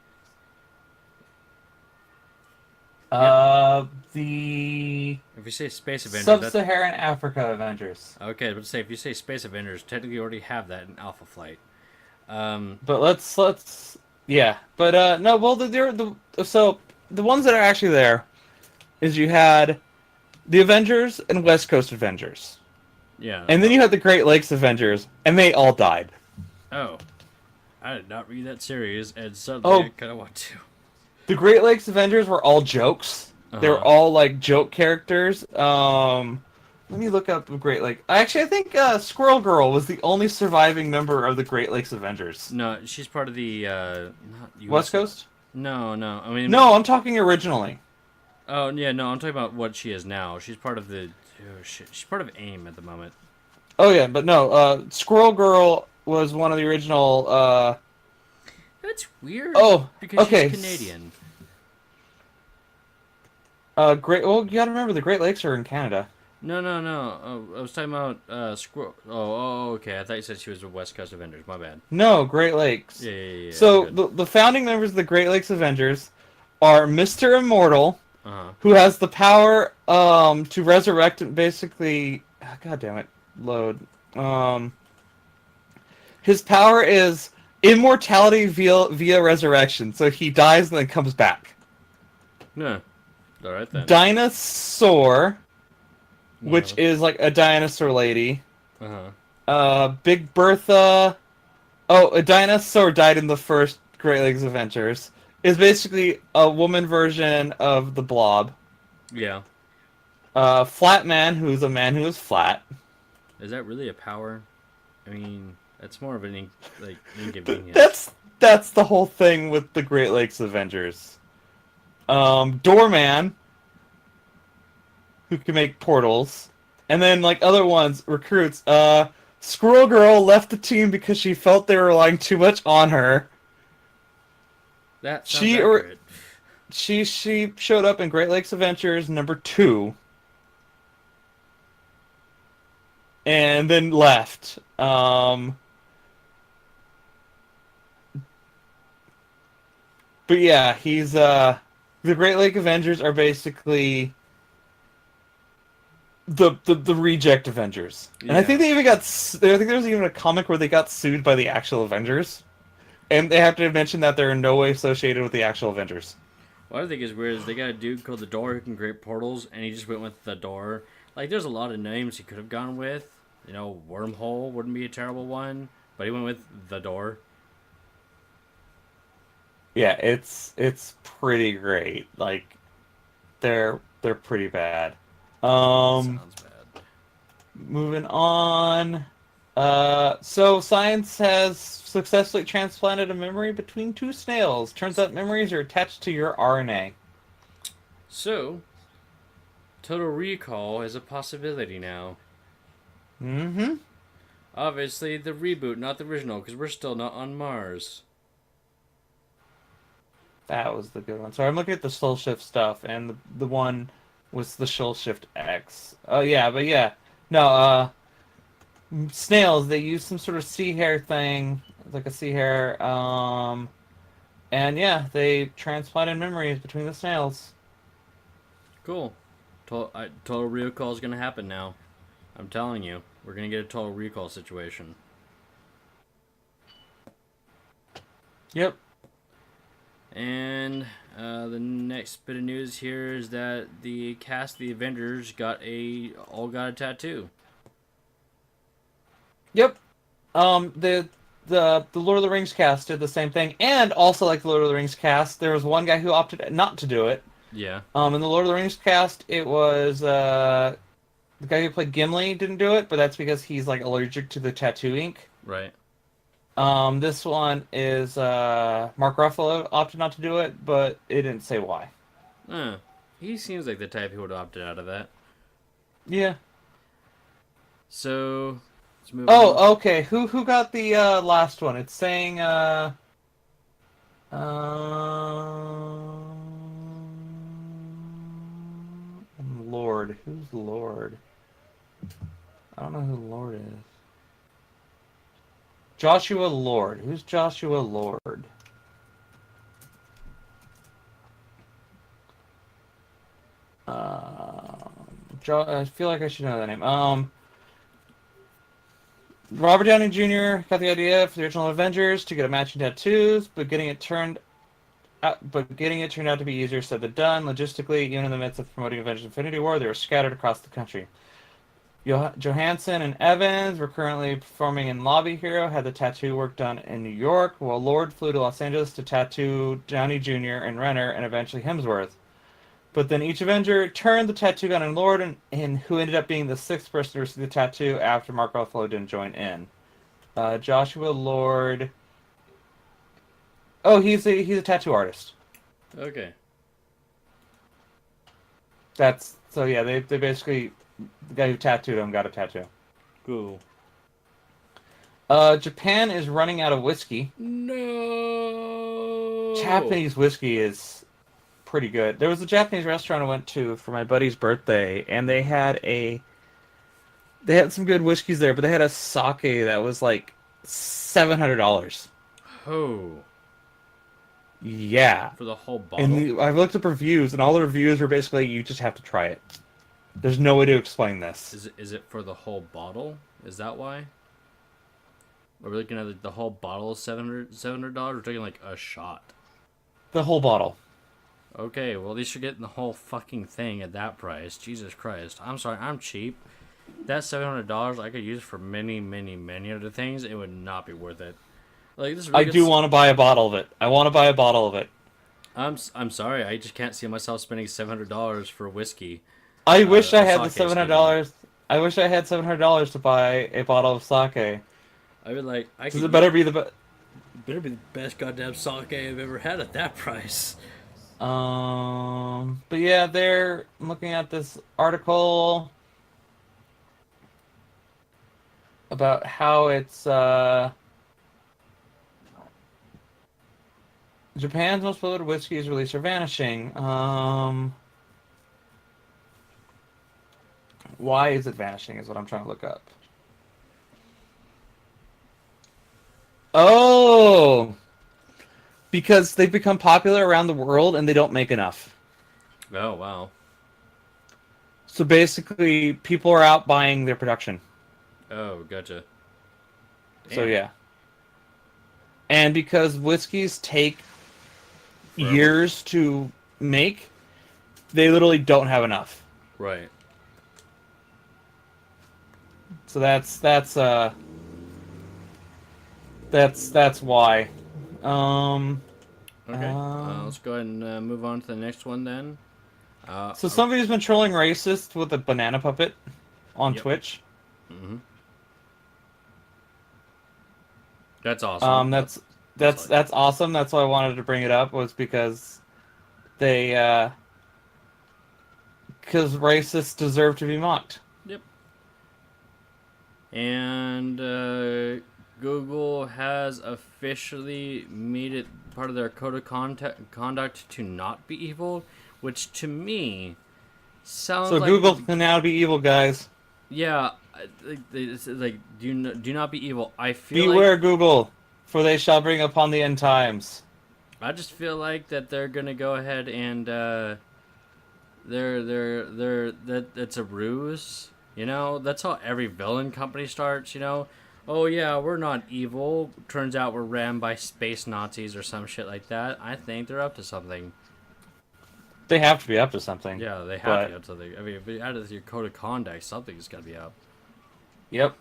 The if you say Space Avengers, Sub-Saharan Africa Avengers. Okay, but say if you say Space Avengers, technically you already have that in Alpha Flight. But let's yeah. But no, well so the ones that are actually there is you had the Avengers and West Coast Avengers. Yeah. And then you had the Great Lakes Avengers, and they all died. Oh. I did not read that series, and suddenly I kind of want to. The Great Lakes Avengers were all jokes. They were all, like, joke characters. Let me look up the Great Lake. Actually, I think Squirrel Girl was the only surviving member of the Great Lakes Avengers. No, she's part of the, not US... West Coast? No, I mean... No, I'm talking originally. Oh, yeah, no, I'm talking about what she is now. She's part of the... Oh, shit. She's part of AIM at the moment. Oh, yeah, but no, Squirrel Girl was one of the original, That's weird. Oh, because okay. she's Canadian. Well, you gotta remember, the Great Lakes are in Canada. No. Oh, I was talking about, Squirrel... Oh, okay. I thought you said she was a West Coast Avengers. My bad. No, Great Lakes. Yeah. So, the founding members of the Great Lakes Avengers are Mr. Immortal, who has the power, to resurrect, basically... Oh, God damn it. Load. His power is immortality via resurrection, so he dies and then comes back. No. All right then. Dinosaur, which Uh-huh. is like a dinosaur lady. Uh-huh. Big Bertha. Oh, a dinosaur died in the first Great Lakes Adventures. Is basically a woman version of the Blob. Yeah. Flat Man, who's a man who is flat. Is that really a power? I mean, that's more of an inconvenience. That's that's the whole thing with the Great Lakes Avengers. Doorman, who can make portals, and then like other ones, recruits. Squirrel Girl left the team because she felt they were relying too much on her. That sounds She or accurate. she showed up in Great Lakes Adventures #2, and then left. But yeah, he's the Great Lake Avengers are basically the reject Avengers, and I think Yeah. they even got. I think there was even a comic where they got sued by the actual Avengers, and they have to mention that they're in no way associated with the actual Avengers. What I think is weird is they got a dude called the Door who can create portals, and he just went with the Door. Like, there's a lot of names he could have gone with. You know, Wormhole wouldn't be a terrible one, but he went with the Door. Yeah, it's pretty great. Like they're pretty bad. That Um, sounds bad. moving on. So science has successfully transplanted a memory between two snails. Turns out memories are attached to your RNA. So, Total Recall is a possibility now. Mm-hmm. Obviously, the reboot, not the original, because we're still not on Mars. That was the good one. So I'm looking at the Soul Shift stuff, and the one was the Soul Shift X. Oh yeah, but yeah, no. Snails. They use some sort of sea hair thing, like a sea hair. And yeah, they transplanted memories between the snails. Cool. Total Recall is going to happen now. I'm telling you, we're going to get a Total Recall situation. Yep. And the next bit of news here is that the cast of the Avengers all got a tattoo. Yep. The Lord of the Rings cast did the same thing, and also like the Lord of the Rings cast, there was one guy who opted not to do it. Yeah. In the Lord of the Rings cast, it was the guy who played Gimli didn't do it, but that's because he's like allergic to the tattoo ink. Right. This one is Mark Ruffalo opted not to do it, but it didn't say why. He seems like the type who would have opted out of that. Yeah. So let's move on. Oh, okay. Who got the last one? It's saying Lord. Who's Lord? I don't know who Lord is. Joshua Lord. Who's Joshua Lord? I feel like I should know that name. Robert Downey Jr. got the idea for the original Avengers to get a matching tattoos, but getting it turned out to be easier said than done. Logistically, even in the midst of promoting Avengers Infinity War, they were scattered across the country. Johansson and Evans were currently performing in Lobby Hero, had the tattoo work done in New York, while Lord flew to Los Angeles to tattoo Downey Jr. and Renner and eventually Hemsworth. But then each Avenger turned the tattoo gun on Lord, and who ended up being the sixth person to receive the tattoo after Mark Ruffalo didn't join in. Joshua Lord. Oh, he's a tattoo artist. Okay. That's so yeah. They basically the guy who tattooed him got a tattoo. Cool. Japan is running out of whiskey. No. Japanese whiskey is pretty good. There was a Japanese restaurant I went to for my buddy's birthday, and they had some good whiskeys there, but they had a sake that was like $700. Oh. Yeah, For the whole and bottle? I've looked up reviews, and all the reviews were basically you just have to try it. There's no way to explain this. Is it for the whole bottle? Is that why? Are we looking at the whole bottle of $700? We're taking like a shot. The whole bottle. Okay, well, at least you're getting the whole fucking thing at that price. Jesus Christ. I'm sorry, I'm cheap. That $700 I could use for many, many, many other things. It would not be worth it. Like, this is I really good. do want to buy a bottle of it. I want to buy a bottle of it. I'm sorry, I just can't see myself spending $700 for whiskey. I wish I Or had the sake, seven hundred excuse me. dollars. I wish I had $700 to buy a bottle of sake. I would like, I Does could it use, better be the best goddamn sake I've ever had at that price. But yeah, I'm looking at this article about how it's Japan's most polluted whiskeys released are vanishing. Why is it vanishing? Is what I'm trying to look up. Oh, because they've become popular around the world and they don't make enough. Oh, wow. So basically, people are out buying their production. Oh, gotcha. So Damn. yeah. And because whiskeys take Forever. years to make, they literally don't have enough. Right. So that's why. Okay. Let's go ahead and move on to the next one then. So somebody's been trolling racist with a banana puppet on Yep. Twitch. Mm-hmm. That's awesome. That's awesome. That's why I wanted to bring it up, was because because racists deserve to be mocked. Yep. And Google has officially made it part of their code of conduct to not be evil, which to me sounds So like Google can now be evil, guys. yeah, it's like do not be evil. I feel Beware, like Google, for they shall bring upon the end times. I just feel like that they're gonna go ahead and that's a ruse. You know, that's how every villain company starts. You know, oh yeah, we're not evil. Turns out we're ran by space Nazis or some shit like that. I think they're up to something. They have to be up to something. Yeah, they have But- to be up to something. I mean, if you add it to your code of conduct, something's gotta be up. Yep.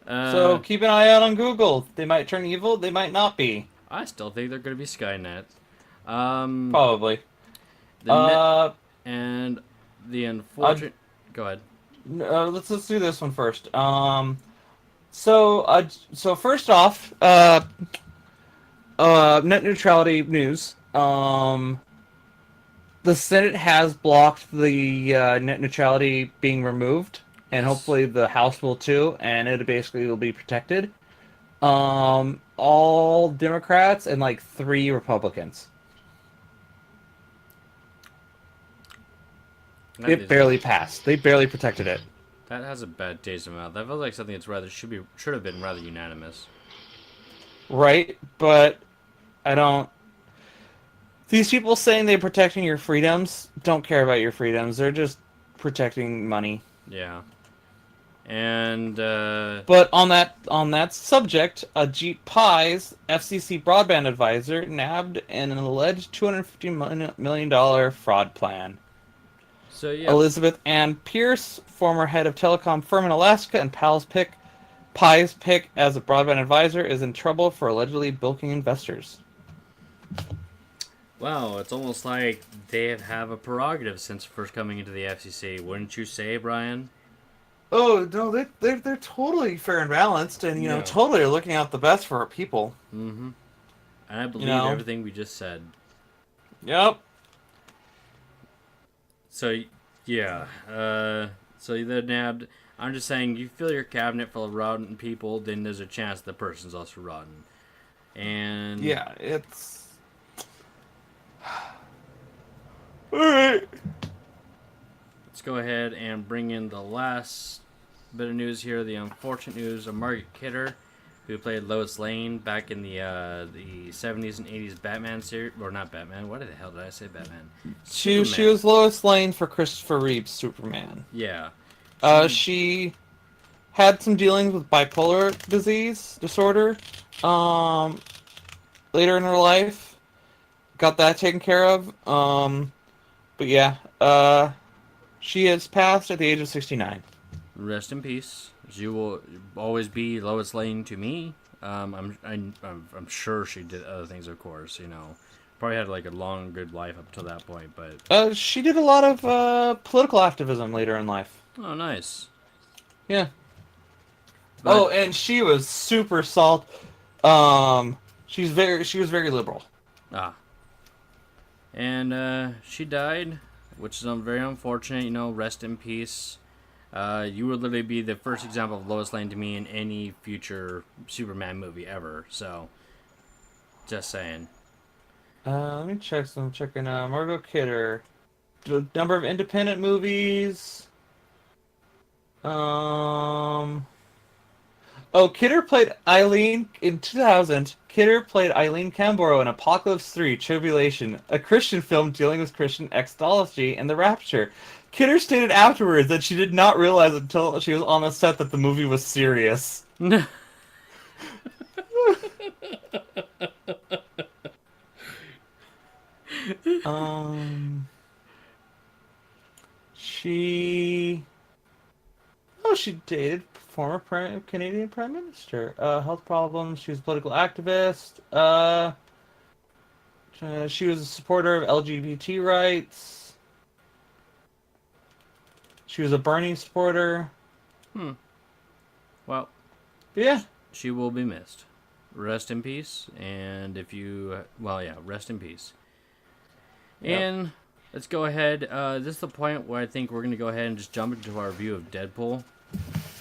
So keep an eye out on Google. They might turn evil. They might not be. I still think they're gonna be Skynet. Probably. The and the unfortunate. Go ahead. Let's do this one first. So first off, net neutrality news. The Senate has blocked the net neutrality being removed, and hopefully the House will too, and it basically will be protected. All Democrats and like 3 Republicans. It barely passed. They barely protected it. That has a bad taste in my mouth. That feels like something that's should have been rather unanimous. Right, but I don't. These people saying they're protecting your freedoms don't care about your freedoms. They're just protecting money. Yeah. And But on that subject, Ajit Pai's FCC broadband advisor nabbed an alleged $250 million fraud plan. so yeah. Elizabeth Ann Pierce, former head of telecom firm in Alaska, and Pai's pick as a broadband advisor, is in trouble for allegedly bilking investors. Wow, it's almost like they have a prerogative since first coming into the FCC, wouldn't you say, Brian? Oh no, they're totally fair and balanced, and Yeah. totally are looking out the best for our people. Mm-hmm. And I believe know? everything we just said. Yep. So yeah, so they're nabbed. I'm just saying, you fill your cabinet full of rotten people, then there's a chance the person's also rotten. And Yeah, it's. Alright. let's go ahead and bring in the last bit of news here. The unfortunate news of Margaret Kidder, who played Lois Lane back in the 70s and 80s Batman series. Or not Batman. What the hell did I say? Batman. She Superman. was Lois Lane for Christopher Reeve's Superman. Yeah. She had some dealings with bipolar disorder. later in her life. Got that taken care of. But yeah, she has passed at the age of 69. Rest in peace. She will always be Lois Lane to me. I'm sure she did other things, of course. Probably had like a long, good life up to that point. But She did a lot of political activism later in life. oh, nice. Yeah. But And she was super salt. She was very liberal. ah, and she died, which is very unfortunate. Rest in peace. You would literally be the first example of Lois Lane to me in any future Superman movie ever. So, just saying. Let me check some. Checking Margot Kidder. The number of independent movies. Oh, Kidder played Eileen in 2000. Kidder played Eileen Camboro in Apocalypse 3: Tribulation, a Christian film dealing with Christian eschatology and the rapture. Kidder stated afterwards that she did not realize until she was on the set that the movie was serious. Um, she... Oh, she dated former Canadian Prime Minister. Health problems. She was a political activist. She was a supporter of LGBT rights. She was a Bernie supporter. Well, Yeah. she will be missed. Rest in peace. And if you... Well, yeah, rest in peace. Yep. And let's go ahead. This is the point where I think we're going to go ahead and just jump into our review of Deadpool.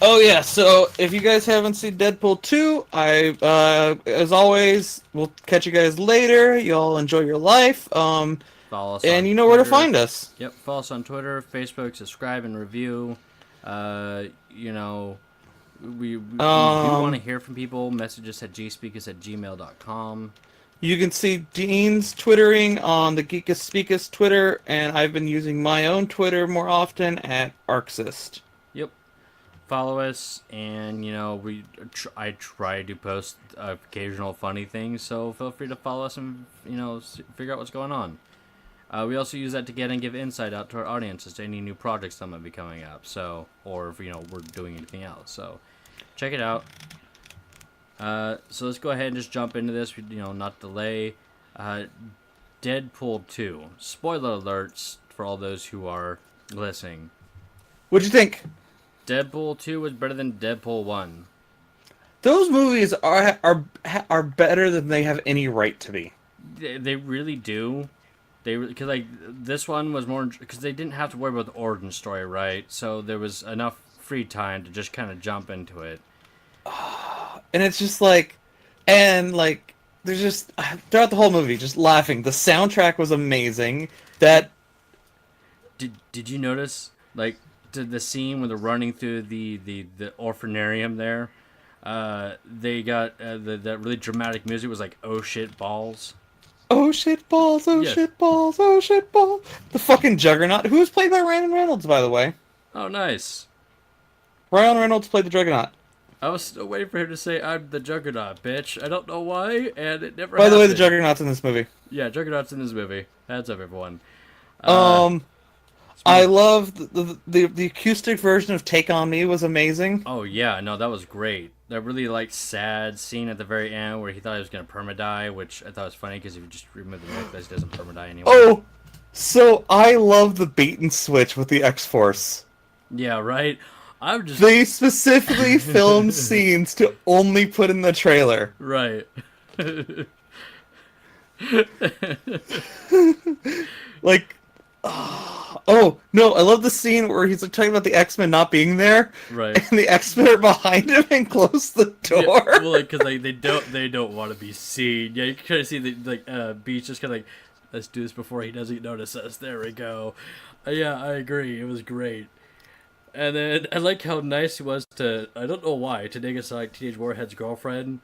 Oh yeah, so if you guys haven't seen Deadpool 2, as always, we'll catch you guys later. Y'all enjoy your life. Follow us And on you know where to Twitter. find us. Yep, follow us on Twitter, Facebook, subscribe and review. We do want to hear from people. Message us at gspeakus@gmail.com. You can see Dean's twittering on the Geekus Speakus Twitter, and I've been using my own Twitter more often at Arxist. Yep. Follow us, and I try to post occasional funny things, so feel free to follow us and figure out what's going on. We also use that to get and give insight out to our audience as to any new projects that might be coming up. So, or if we're doing anything else. So, check it out. So let's go ahead and just jump into this. Not delay. Deadpool 2. Spoiler alerts for all those who are listening. What'd you think? Deadpool 2 was better than Deadpool 1. Those movies are better than they have any right to be. They really do. Because this one was more because they didn't have to worry about the origin story, right? So there was enough free time to just kind of jump into it. And it's just there's just throughout the whole movie just laughing. The soundtrack was amazing. That did you notice the scene when they're running through the orphanarium there? They got that really dramatic music was like "Oh shit balls." Oh shit balls, oh Yes. shit balls, oh shit balls. The fucking Juggernaut, who was played by Ryan Reynolds, by the way. Oh, nice. Ryan Reynolds played the Juggernaut. I was still waiting for him to say, "I'm the Juggernaut, bitch." I don't know why, and it never By the way, the happened. Juggernaut's in this movie. Yeah, Juggernaut's in this movie. Heads up, everyone. I love the acoustic version of "Take on Me" was amazing. Oh yeah, no, that was great. That really sad scene at the very end where he thought he was gonna perma-die, which I thought was funny because if you just remove the necklace, he doesn't perma-die anyway. Oh, so I love the bait and switch with the X-Force. Yeah, right. They specifically filmed scenes to only put in the trailer. Right. Oh no, I love the scene where he's talking about the X-Men not being there, Right. and the X-Men are behind him and close the door. Yeah, well, because they don't want to be seen. Yeah, you can kind of see the Beach just kind of let's do this before he doesn't notice us. There we go. Yeah, I agree. It was great. And then I like how nice he was to, I don't know why, to Nagasaki Teenage Warhead's girlfriend.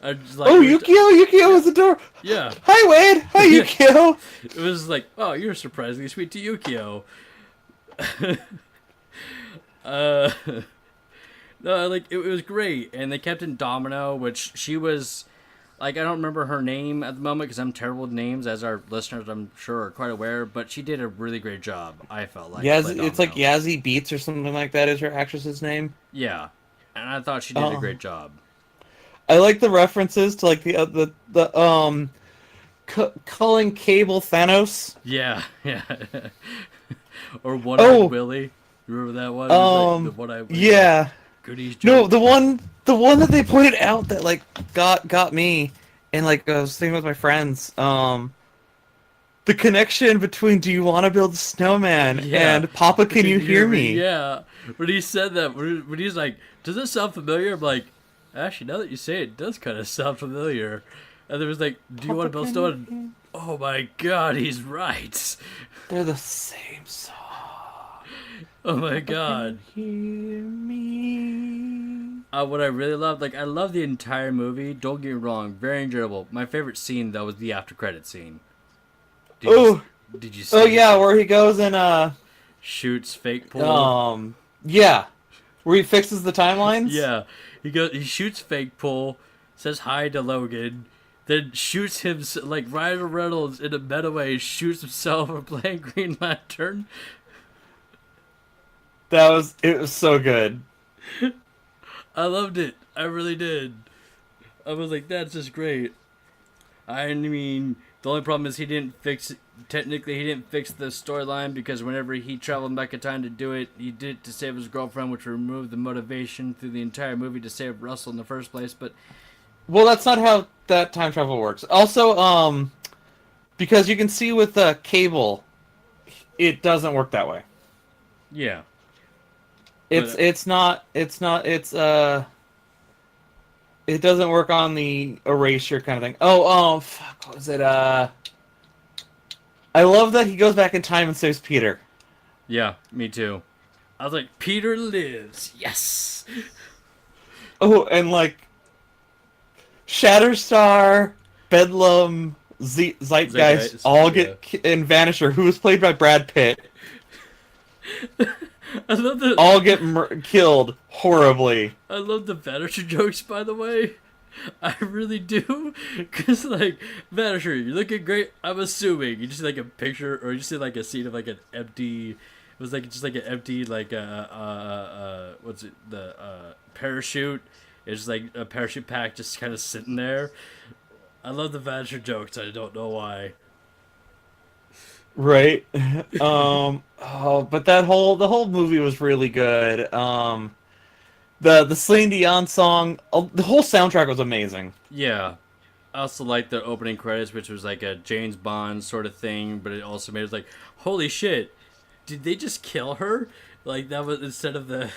Yukio was the door. Yeah. Hi, Wade. Hi, Yukio. It was oh, you're surprisingly sweet to Yukio. No, it was great. And they kept in Domino, which she was, Like, I don't remember her name at the moment because I'm terrible with names, as our listeners, I'm sure, are quite aware. But she did a really great job, I felt like, to Yaz, play it's like Domino. Yazzie Beats or something like that is her actress's name. Yeah. And I thought she did a Oh, great job. I like the references to like calling Cable Thanos. Yeah, yeah. Or One Eyed Oh, Willie. Remember that one? It was like the One Eyed Willie, like, yeah. goodies No, joke. the one that they pointed out that like got me, and like I was thinking with my friends, the connection between "Do you want to build a snowman" Yeah. and "Papa, can Can you you hear hear me? me?" Yeah. When he said that, when he's like, does this sound familiar? I'm like, actually, now that you say it, it does kind of sound familiar. And there was like, do you want Papa, to build can you stone? hear? Oh my god, he's right. They're the same song. Oh my Papa, can you god. hear me? What I really loved, like, I love the entire movie. Don't get me wrong, very enjoyable. My favorite scene though was the after credit scene. Did you Oh, did you oh see it? yeah, where he goes and Shoots fake pull. um yeah, where he fixes the timelines. Yeah, he shoots fake pull, says hi to Logan, then shoots him like Ryan Reynolds in a meta way, shoots himself for playing Green Lantern. It was so good. I loved it. I really did. I was like, that's just great. I mean, the only problem is he didn't fix. Technically, he didn't fix the storyline because whenever he traveled back in time to do it, he did it to save his girlfriend, which removed the motivation through the entire movie to save Russell in the first place. But Well, that's not how that time travel works. Also, because you can see with the cable, it doesn't work that way. yeah, It's but it's not it's not it's it doesn't work on the erasure kind of thing. Oh, fuck, what was it? I love that he goes back in time and saves Peter. yeah, me too. I was like, Peter lives. Yes. Oh, and like Shatterstar, Bedlam, Zeitgeist Zeitgeist, all yeah. and Vanisher, who was played by Brad Pitt, I love the all get killed horribly. I love the Vanisher jokes, by the way. I really do, cause like Vanisher, you're looking great. I'm assuming you just see like a picture, or you see like a scene of like an empty. It was like just like an empty like what's it, the parachute. It's just like a parachute pack just kind of sitting there. I love the Vanisher jokes. I don't know why. Right. But the whole movie was really good. The Celine Dion song, the whole soundtrack was amazing. Yeah, I also like the opening credits, which was like a James Bond sort of thing, but it also made it like, holy shit, did they just kill her? Like that was instead of the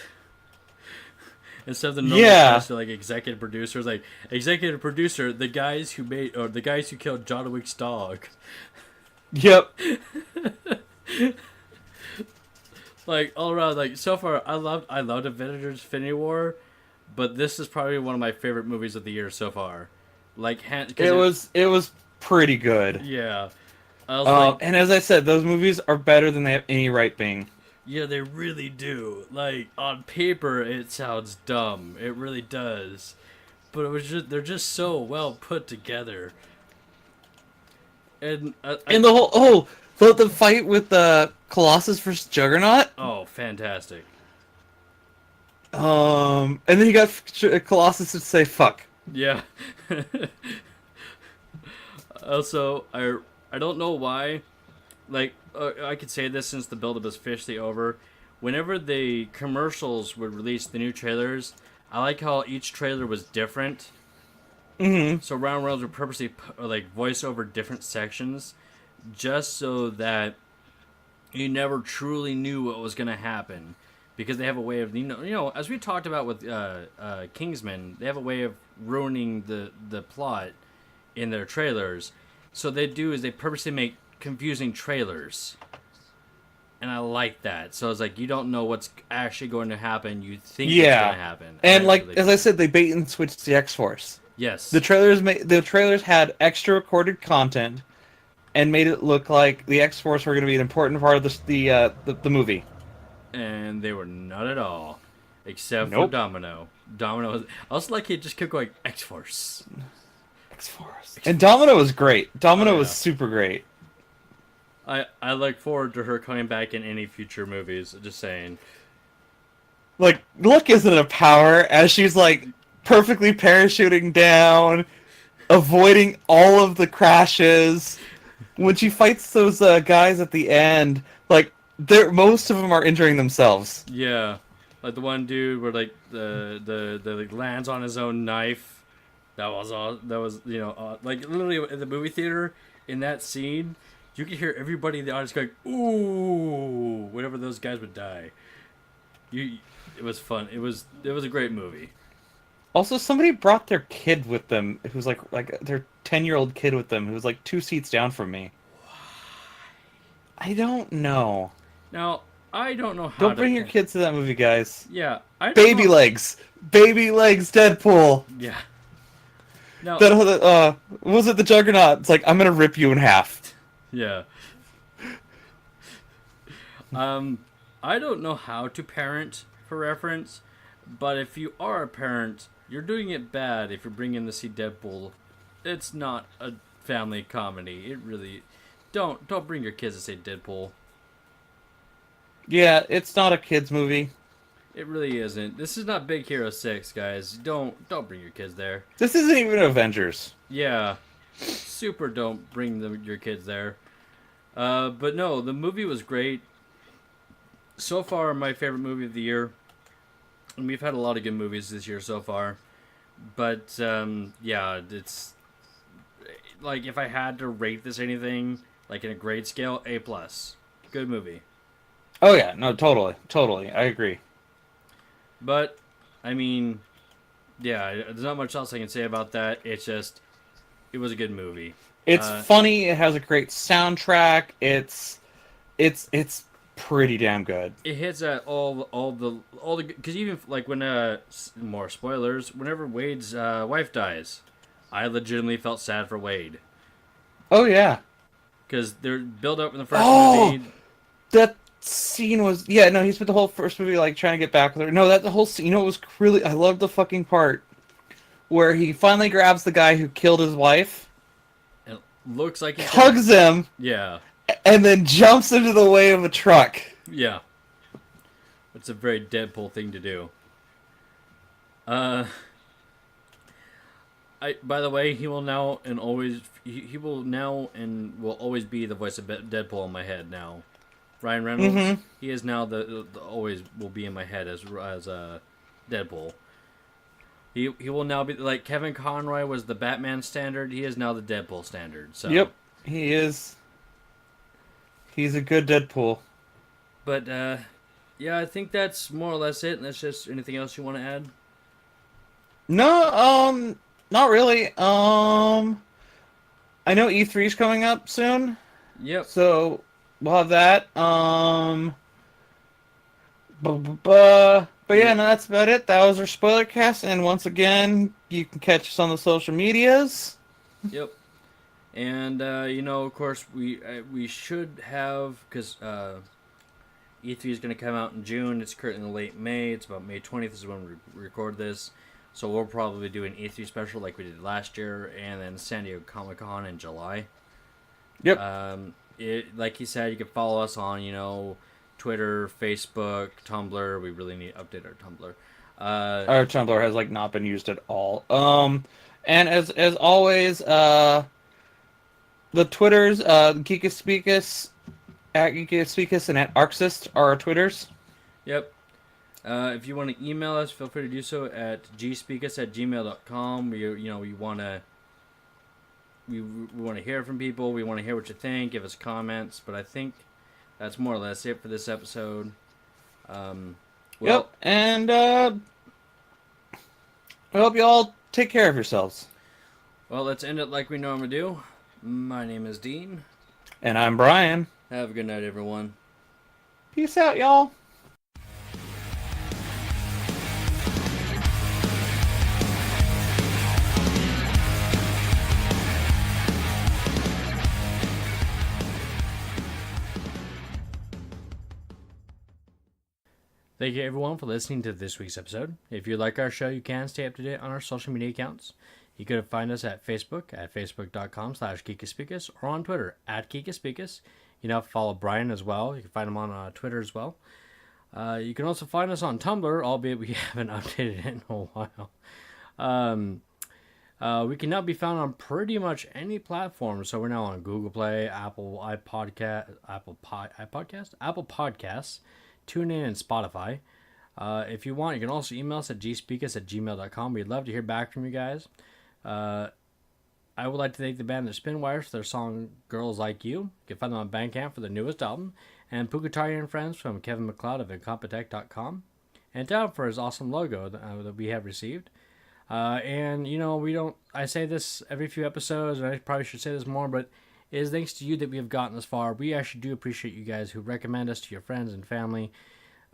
normal Yeah. cast, like executive producers, like executive producer, the guys who made or the guys who killed John Wick's dog. Yep. Like all around, like so far, I loved Avengers: Infinity War, but this is probably one of my favorite movies of the year so far. Like, It was pretty good. yeah. I was like, And as I said, those movies are better than they have any right being. yeah, they really do. Like on paper, it sounds dumb. It really does, but it was they're just so well put together. And And the whole the fight with the Colossus versus Juggernaut. oh, fantastic. And then you got Colossus to say fuck. Yeah. Also, I don't know why. Like, I could say this since the build-up is officially over. Whenever the commercials would release the new trailers, I like how each trailer was different. Mm-hmm. So Ryan Reynolds would purposely like voice over different sections, just so that you never truly knew what was gonna happen, because they have a way of as we talked about with Kingsman, they have a way of ruining the plot in their trailers. So they do is they purposely make confusing trailers, and I like that. So it's like you don't know what's actually going to happen. You think it's Yeah. going to happen, And I like really as I said, they bait and switched the X-Force. yes, The trailers had extra recorded content and made it look like the X-Force were going to be an important part of the movie. and they were not at all, except for Nope. Domino. Domino was, I also like it just kept going X Force. X-Force. And Domino was great. Domino Oh, was yeah. super great. I look forward to her coming back in any future movies. Just saying. Like, luck isn't a power, as she's, like, perfectly parachuting down, avoiding all of the crashes. When she fights those guys at the end, like, most of them are injuring themselves. Yeah, like the one dude where like the like lands on his own knife. That was all. That was like literally in the movie theater in that scene, you could hear everybody in the audience going ooh whenever those guys would die. It was fun. It was a great movie. Also, somebody brought their kid with them, who's like their 10-year-old kid with them, who's like 2 seats down from me. I don't know. Now I don't know how Don't to. bring your kids to that movie, guys. Yeah, I don't Baby know. legs, baby legs, Deadpool. Yeah. No. Was it the Juggernaut? It's like, I'm gonna rip you in half. Yeah. I don't know how to parent for reference, but if you are a parent, you're doing it bad if you're bringing to see Deadpool. It's not a family comedy. It really don't bring your kids to see Deadpool. Yeah, it's not a kids movie. It really isn't. This is not Big Hero 6, guys. Don't bring your kids there. This isn't even Avengers. Yeah. Super don't bring your kids there. But no, the movie was great. So far, my favorite movie of the year. And we've had a lot of good movies this year so far. But, yeah, it's... Like, if I had to rate this anything, like in a grade scale, A+. Good movie. Oh yeah, no, totally, I agree. But, I mean, yeah, there's not much else I can say about that. It's just, it was a good movie. It's funny. It has a great soundtrack. It's pretty damn good. It hits at all the because even like when more spoilers, whenever Wade's wife dies, I legitimately felt sad for Wade Oh yeah. because they're built up in the first Oh! movie. That scene was, yeah, no, he spent the whole first movie like trying to get back with her. No, that the whole scene, it was really, I loved the fucking part where he finally grabs the guy who killed his wife, It looks like he's hugs him, yeah, and then jumps into the way of a truck. yeah. It's a very Deadpool thing to do. By the way, he will now and always he will now and will always be the voice of Deadpool in my head now. Ryan Reynolds, he is now the always will be in my head as Deadpool. He will now be like Kevin Conroy was the Batman standard. He is now the Deadpool standard. So Yep, he is. He's a good Deadpool. But yeah, I think that's more or less it. Unless just anything else you want to add. No, not really. I know E3's coming up soon, Yep. so we'll have that. But yeah, no, that's about it. That was our spoiler cast, and once again, you can catch us on the social medias. Yep. And of course, we should have because E3 is going to come out in June. It's currently in late May. It's about May 20th is when we record this. So we'll probably do an E3 special like we did last year, and then San Diego Comic-Con in July. Yep. Like he said, you can follow us on Twitter, Facebook, Tumblr. We really need to update our Tumblr. Our Tumblr has like not been used at all. And as always, the Twitters, Geekus Speakus at Geekus Speakus and at Arxist are our Twitters. Yep. If you want to email us, feel free to do so at gspeakus@gmail.com. We want to hear from people. We want to hear what you think. Give us comments. But I think that's more or less it for this episode. Yep. And I hope you all take care of yourselves. Well, let's end it like we normally do. My name is Dean. And I'm Brian. Have a good night, everyone. Peace out, y'all. Thank you, everyone, for listening to this week's episode. If you like our show, you can stay up to date on our social media accounts. You can find us at Facebook at facebook.com/Geekus Speakus or on Twitter at Geekus Speakus. You can follow Bryan as well. You can find him on Twitter as well. You can also find us on Tumblr, albeit we haven't updated it in a while. We can now be found on pretty much any platform. So we're now on Google Play, Apple Podcasts, TuneIn, and Spotify. If you want, you can also email us at gspeakus@gmail.com. We'd love to hear back from you guys. I would like to thank the band The Spinwires for their song Girls Like You. You can find them on Bandcamp for their newest album. And Pukatari and Friends from Kevin McLeod of Incompetech.com. And down for his awesome logo that we have received. And, I say this every few episodes, and I probably should say this more, but it is thanks to you that we have gotten this far. We actually do appreciate you guys who recommend us to your friends and family.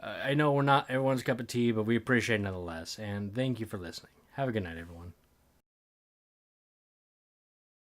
I know we're not everyone's cup of tea, but we appreciate it nonetheless. And thank you for listening. Have a good night, everyone.